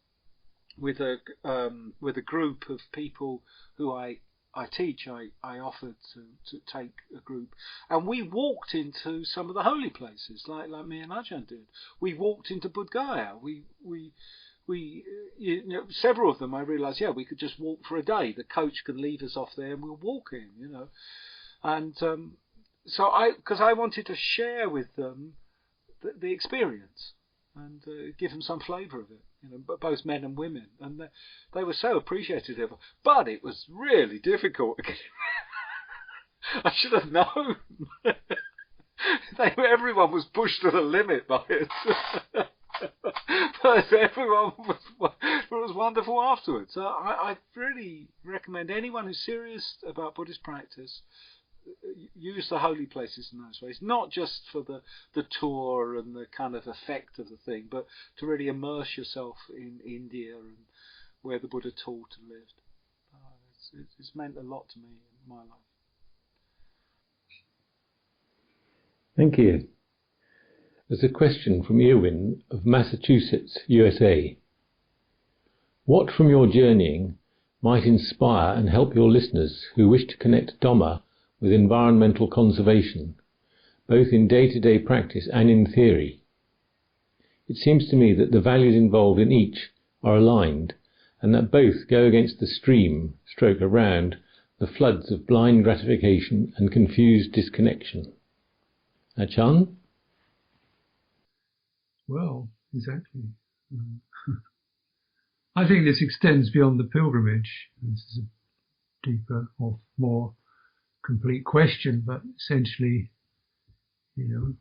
group of people who I teach. I offered to take a group, and we walked into some of the holy places, like me and Ajahn did. We walked into Bodh Gaya. We several of them. I realised, we could just walk for a day. The coach can leave us off there, and we'll walk in. And because I wanted to share with them the experience and give them some flavour of it, but both men and women, and they were so appreciative of it. But it was really difficult. I should have known. Everyone was pushed to the limit by it. But everyone was wonderful afterwards. So I really recommend anyone who's serious about Buddhist practice, use the holy places in those ways, not just for the tour and the kind of effect of the thing, but to really immerse yourself in India and where the Buddha taught and lived. It's meant a lot to me in my life. Thank you. There's a question from Irwin of Massachusetts, USA. What from your journeying might inspire and help your listeners who wish to connect Dhamma with environmental conservation, both in day-to-day practice and in theory? It seems to me that the values involved in each are aligned, and that both go against the stream, around the floods of blind gratification and confused disconnection. Ajahn? Well, exactly. I think this extends beyond the pilgrimage. This is a deeper or more complete question, but essentially, it's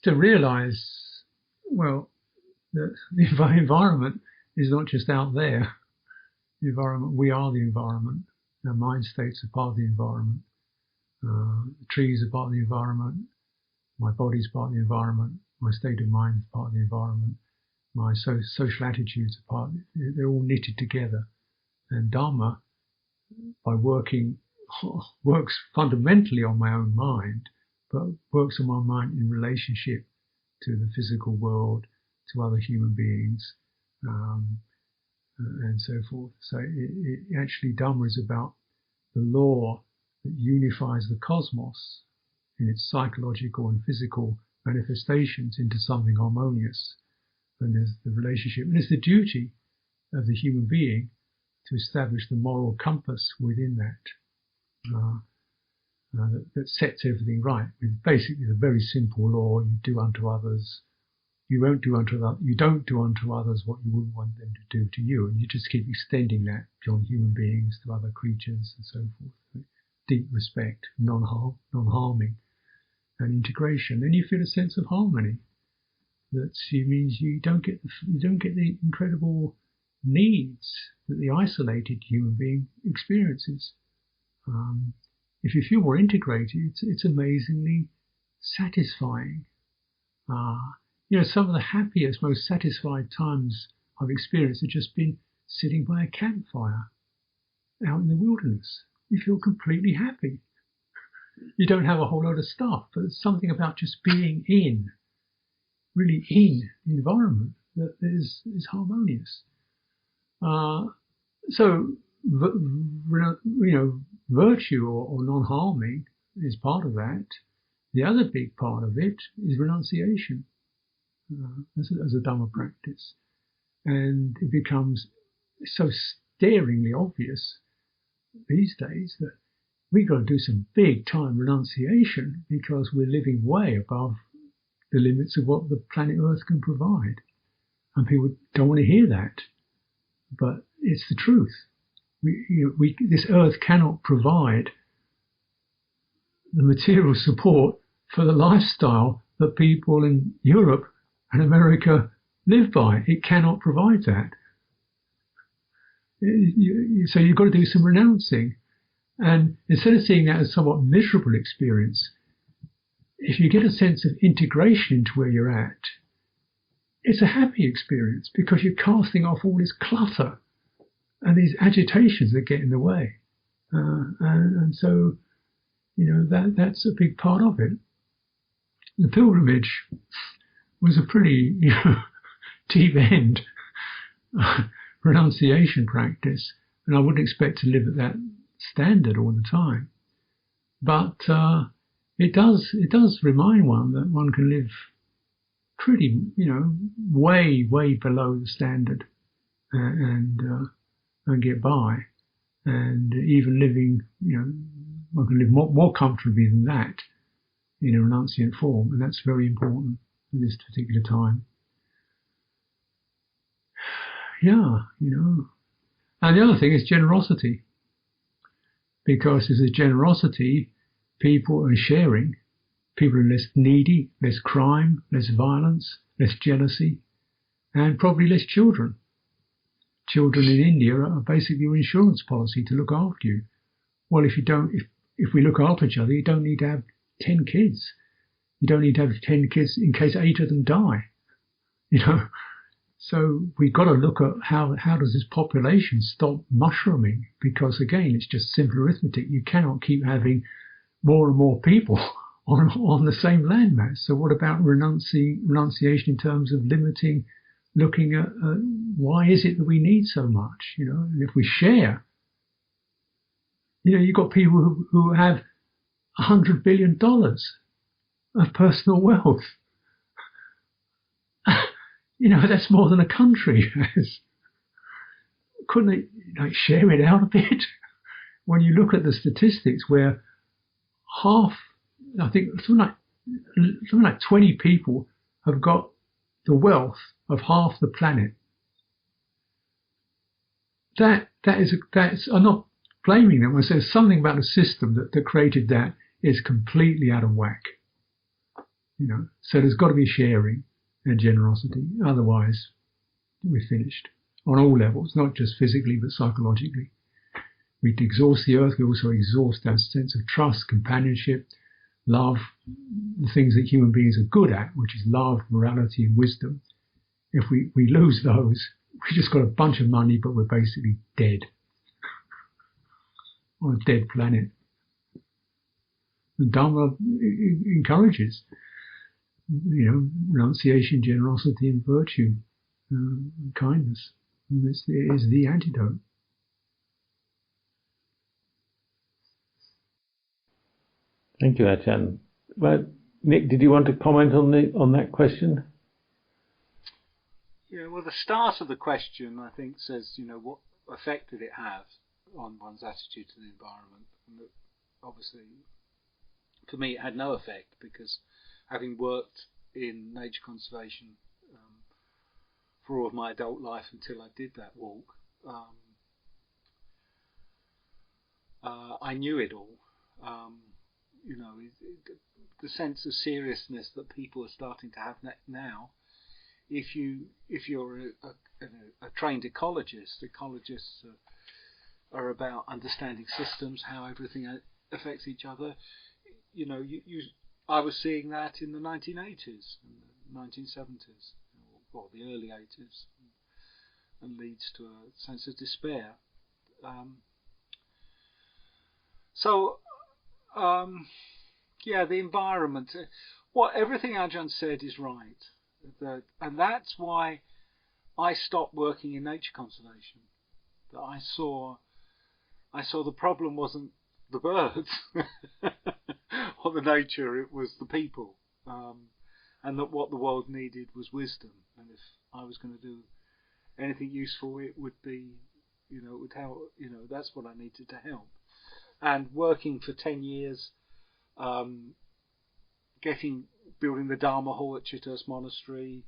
to realize, well, that the environment is not just out there. The environment, we are the environment. Our mind states are part of the environment. The trees are part of the environment. My body's part of the environment. My state of mind is part of the environment. My social attitudes are part. They're all knitted together. And Dharma, by works fundamentally on my own mind, but works on my mind in relationship to the physical world, to other human beings, and so forth. So it actually, Dhamma is about the law that unifies the cosmos in its psychological and physical manifestations into something harmonious. And there's the relationship, and it's the duty of the human being to establish the moral compass within that, that sets everything right. With basically the very simple law: you do unto others. You don't do unto others what you wouldn't want them to do to you, and you just keep extending that beyond human beings to other creatures and so forth. Deep respect, non-harming, and integration. Then you feel a sense of harmony. That means you don't get the incredible needs that the isolated human being experiences. If you feel more integrated, it's amazingly satisfying. Some of the happiest, most satisfied times I've experienced have just been sitting by a campfire out in the wilderness. You feel completely happy. You don't have a whole lot of stuff, but there's something about just being really in the environment that is harmonious. So, virtue or non-harming is part of that. The other big part of it is renunciation as a Dhamma practice. And it becomes so staringly obvious these days that we've got to do some big time renunciation because we're living way above the limits of what the planet Earth can provide. And people don't want to hear that, but it's the truth. This Earth cannot provide the material support for the lifestyle that people in Europe and America live by. It cannot provide that. So you've got to do some renouncing. And instead of seeing that as a somewhat miserable experience, if you get a sense of integration into where you're at, it's a happy experience because you're casting off all this clutter and these agitations that get in the way. And so, that's a big part of it. The pilgrimage was a pretty deep end renunciation practice, and I wouldn't expect to live at that standard all the time. But it does remind one that one can live pretty, way below the standard and get by. and even living, one can live more comfortably than that in a renunciant form, and that's very important at this particular time. Yeah, And the other thing is generosity, because if there's generosity, people are sharing. People are less needy, less crime, less violence, less jealousy, and probably less children. Children in India are basically your insurance policy to look after you. Well, if we look after each other, you don't need to have 10 kids. You don't need to have 10 kids in case 8 of them die. So we've got to look at how does this population stop mushrooming? Because again, it's just simple arithmetic. You cannot keep having more and more people on the same landmass. So what about renunciation in terms of looking at why is it that we need so much? And if we share, you've got people who have $100 billion of personal wealth. That's more than a country has. Couldn't they share it out a bit? When you look at the statistics where half, I think something like 20 people have got the wealth of half the planet. I'm not blaming them. I say something about the system that created that is completely out of whack. So there's got to be sharing and generosity. Otherwise, we're finished on all levels, not just physically but psychologically. We exhaust the earth. We also exhaust our sense of trust, companionship, love, the things that human beings are good at, which is love, morality, and wisdom. If we lose those, we just got a bunch of money, but we're basically dead on a dead planet. The Dharma encourages, renunciation, generosity, and virtue, kindness. And this is the antidote. Thank you, Ajahn. Well, Nick, did you want to comment on that question? Yeah, well, the start of the question, I think, says, what effect did it have on one's attitude to the environment? And obviously, for me, it had no effect, because having worked in nature conservation for all of my adult life until I did that walk, I knew it all. The sense of seriousness that people are starting to have now. If you're a trained ecologist, ecologists are about understanding systems, how everything affects each other. I was seeing that in the 1980s, and the 1970s, or the early 80s, and leads to a sense of despair. The environment. Everything Ajahn said is right, and that's why I stopped working in nature conservation. That I saw the problem wasn't the birds or the nature; it was the people, and that what the world needed was wisdom. And if I was going to do anything useful, it would be, it would help. That's what I needed to help. And working for 10 years, building the Dharma Hall at Chithurst Monastery,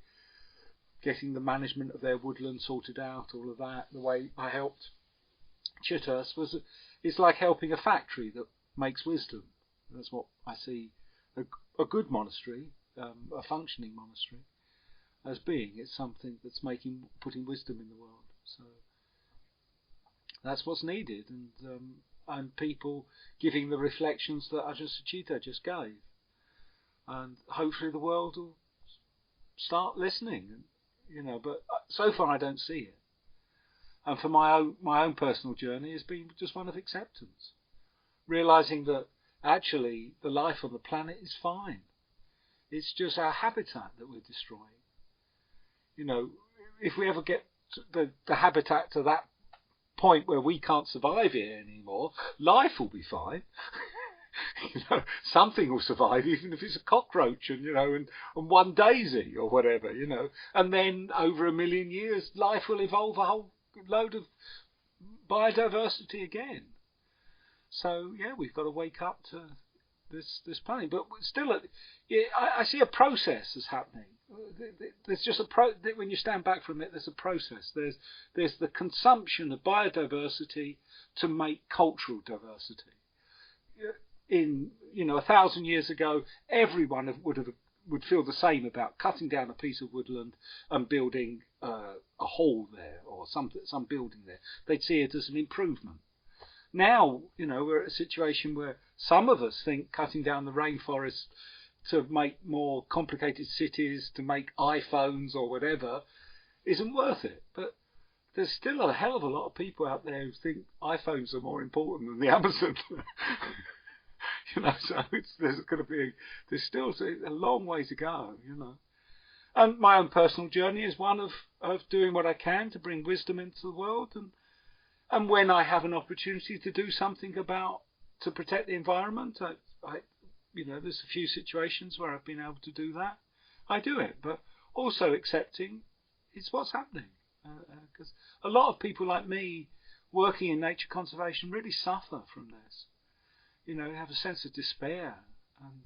getting the management of their woodland sorted out, all of that. The way I helped Chithurst it's like helping a factory that makes wisdom. That's what I see a good monastery, a functioning monastery, as being. It's something that's putting wisdom in the world. So that's what's needed, and people giving the reflections that Ajahn Sucitto just gave, and hopefully the world will start listening. But so far I don't see it. And for my own personal journey has been just one of acceptance, realizing that actually the life on the planet is fine. It's just our habitat that we're destroying. If we ever get the habitat to that point where we can't survive here anymore, life will be fine. Something will survive, even if it's a cockroach and one daisy or whatever, and then over 1 million years life will evolve a whole load of biodiversity again. So yeah, we've got to wake up to this planet. But still, I see a process as happening. There's just when you stand back from it, there's a process. There's the consumption of biodiversity to make cultural diversity. In 1,000 years ago, everyone would feel the same about cutting down a piece of woodland and building a hall there or some building there. They'd see it as an improvement. Now, we're at a situation where some of us think cutting down the rainforest to make more complicated cities, to make iPhones or whatever, isn't worth it. But there's still a hell of a lot of people out there who think iPhones are more important than the Amazon. So there's still a long way to go, And my own personal journey is one of doing what I can to bring wisdom into the world, and when I have an opportunity to do something to protect the environment, there's a few situations where I've been able to do that. I do it, but also accepting it's what's happening, because a lot of people like me working in nature conservation really suffer from this. Have a sense of despair, and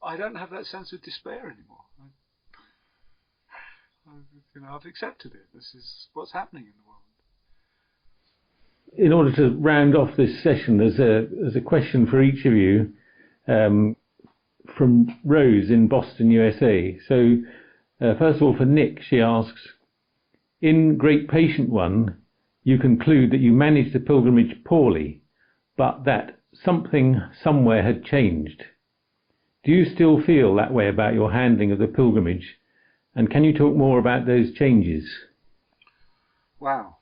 I don't have that sense of despair anymore. I've accepted it. This is what's happening in the world. In order to round off this session, there's a question for each of you from Rose in Boston, USA. So, first of all, for Nick, she asks, in Great Patient One, you conclude that you managed the pilgrimage poorly, but that something somewhere had changed. Do you still feel that way about your handling of the pilgrimage? And can you talk more about those changes? Wow.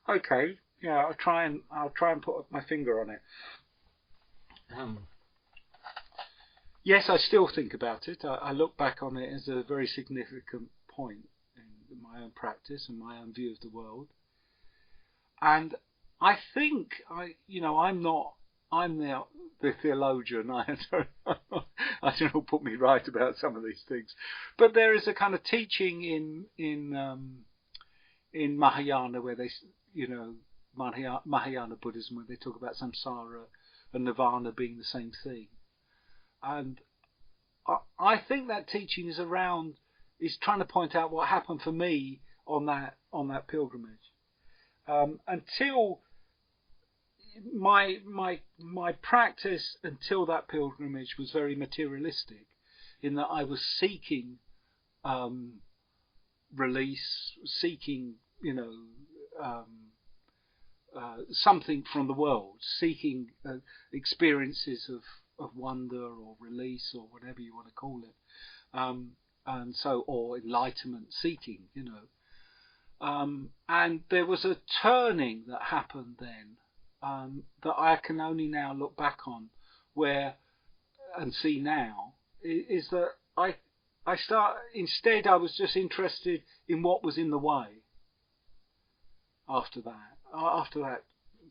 Okay. Yeah, I'll try and put my finger on it. Yes, I still think about it. I look back on it as a very significant point in my own practice and my own view of the world. And I think I'm the theologian. I don't know, put me right about some of these things, but there is a kind of teaching in Mahayana where they, Mahayana Buddhism, where they talk about samsara and nirvana being the same thing, and I think that teaching is trying to point out what happened for me on that pilgrimage. Until my practice until that pilgrimage was very materialistic, in that I was seeking release, seeking something from the world, seeking experiences of wonder or release or whatever you want to call it, or enlightenment seeking, and there was a turning that happened then, that I can only now look back on, and see now, is that I was just interested in what was in the way. After that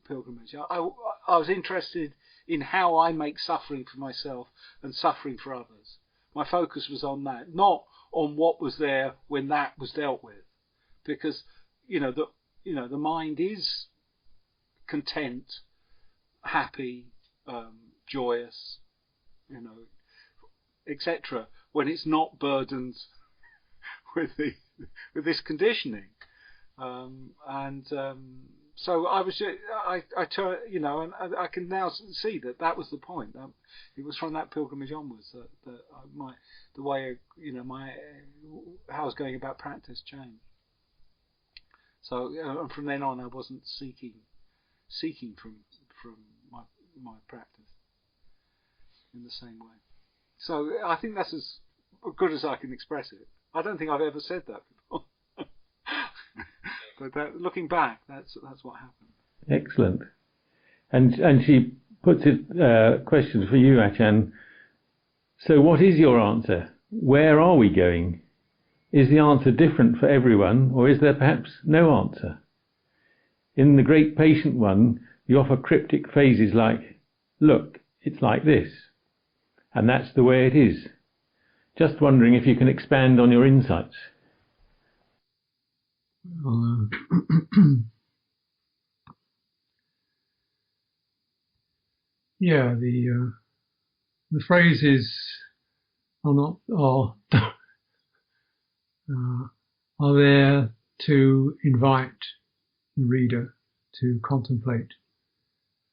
pilgrimage, I was interested in how I make suffering for myself and suffering for others. My focus was on that, not on what was there when that was dealt with, because the mind is content, happy, joyous, etc., when it's not burdened with this conditioning. So I was, I turn, and I can now see that was the point. It was from that pilgrimage onwards that the way, how I was going about practice changed. So and from then on, I wasn't seeking from my practice in the same way. So I think that's as good as I can express it. I don't think I've ever said that before. But looking back, that's what happened. Excellent. And she puts it question for you, Achan. So what is your answer? Where are we going? Is the answer different for everyone, or is there perhaps no answer? In the Great Patient One, you offer cryptic phrases like, look, it's like this. and that's the way it is. Just wondering if you can expand on your insights. Yeah, the phrases are there to invite the reader to contemplate.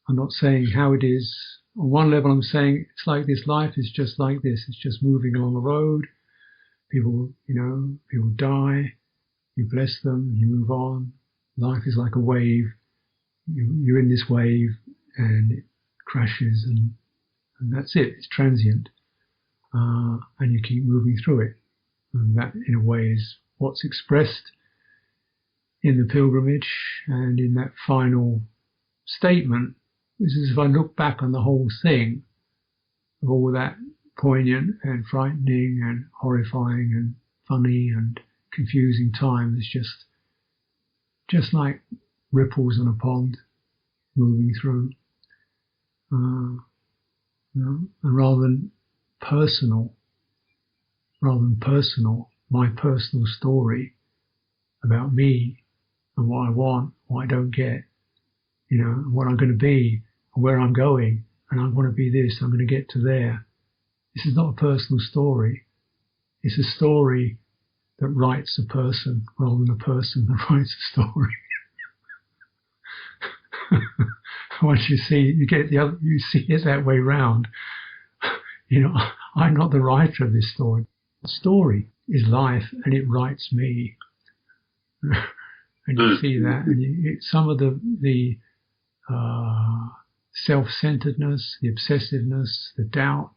I'm not saying how it is. On one level, I'm saying it's like this. Life is just like this. It's just moving along the road. People die. You bless them. You move on. Life is like a wave. You're in this wave, and it crashes, and that's it. It's transient, and you keep moving through it. And that, in a way, is what's expressed in the pilgrimage, and in that final statement. This is, if I look back on the whole thing, of all that poignant and frightening and horrifying and funny and confusing time, it's just like ripples on a pond moving through. And rather than personal, my personal story about me and what I want, what I don't get, what I'm going to be, and where I'm going, and I want to be this, I'm going to get to there. This is not a personal story. It's a story that writes a person rather than a person that writes a story. Once you see, you see it that way round. I'm not the writer of this story. The story is life, and it writes me. And you see that, and some of the self-centeredness, the obsessiveness, the doubt,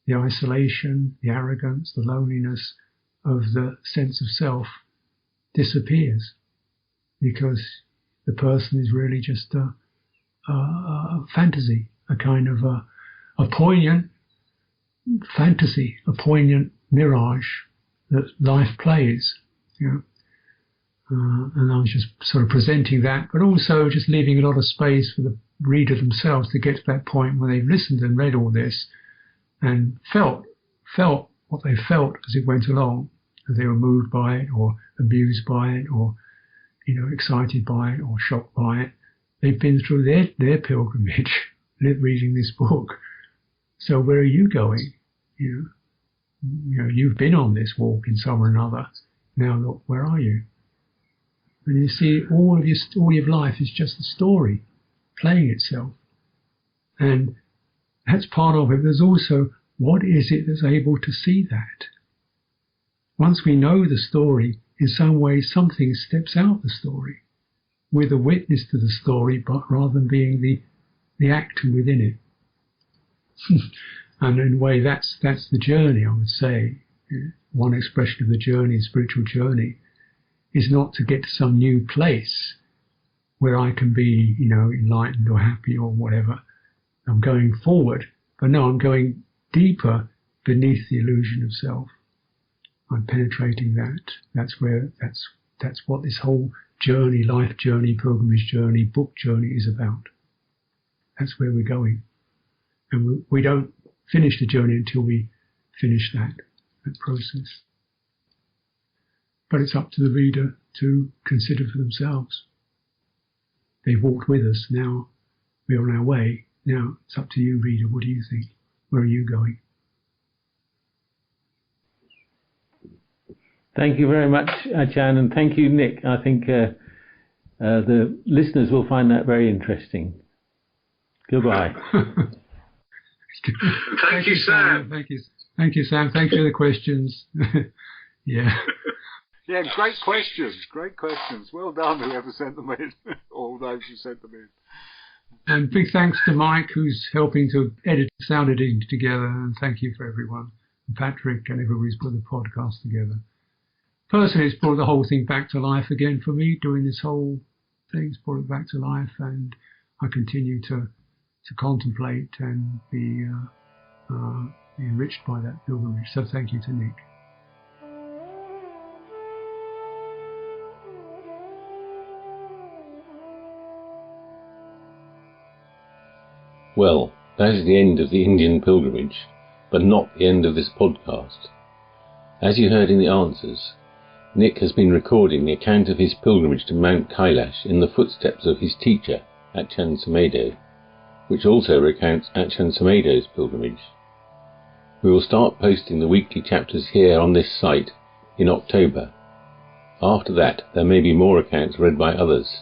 the isolation, the arrogance, the loneliness of the sense of self disappears, because the person is really just a fantasy, a kind of a poignant fantasy, a poignant mirage that life plays. And I was just sort of presenting that, but also just leaving a lot of space for the reader themselves to get to that point where they've listened and read all this and felt what they felt as it went along, as they were moved by it or amused by it or excited by it or shocked by it. They've been through their pilgrimage reading this book. So where are you going? You've been on this walk in some or another. Now look, where are you? And you see, all of your life is just a story playing itself. And that's part of it. There's also, what is it that's able to see that? Once we know the story, in some way something steps out the story. We're the witness to the story, but rather than being the actor within it. And in a way, that's the journey, I would say. One expression of the journey, spiritual journey, is not to get to some new place where I can be, enlightened or happy or whatever. I'm going forward, but no, I'm going deeper beneath the illusion of self. I'm penetrating that. That's what this whole journey, life journey, pilgrimage journey, book journey is about. That's where we're going. And we don't finish the journey until we finish that process. But it's up to the reader to consider for themselves. They've walked with us, now we're on our way. Now it's up to you, reader. What do you think? Where are you going? Thank you very much, Ajahn, and thank you, Nick. I think the listeners will find that very interesting. Goodbye. Thank you, Sam. Thank you, Sam. Thank you for the questions. Yeah. Yeah, great questions. Well done, whoever sent them in, all those who sent them in. And big thanks to Mike, who's helping to edit sound editing together. And thank you for everyone, and Patrick and everybody who's put the podcast together. Personally, it's brought the whole thing back to life again for me. Doing this whole thing, it's brought it back to life, and I continue to contemplate and be enriched by that pilgrimage. So thank you to Nick. Well, that is the end of the Indian pilgrimage, but not the end of this podcast. As you heard in the answers, Nick has been recording the account of his pilgrimage to Mount Kailash in the footsteps of his teacher, Achan Sumedho, which also recounts Achan Sumedho's pilgrimage. We will start posting the weekly chapters here on this site in October. After that, there may be more accounts read by others.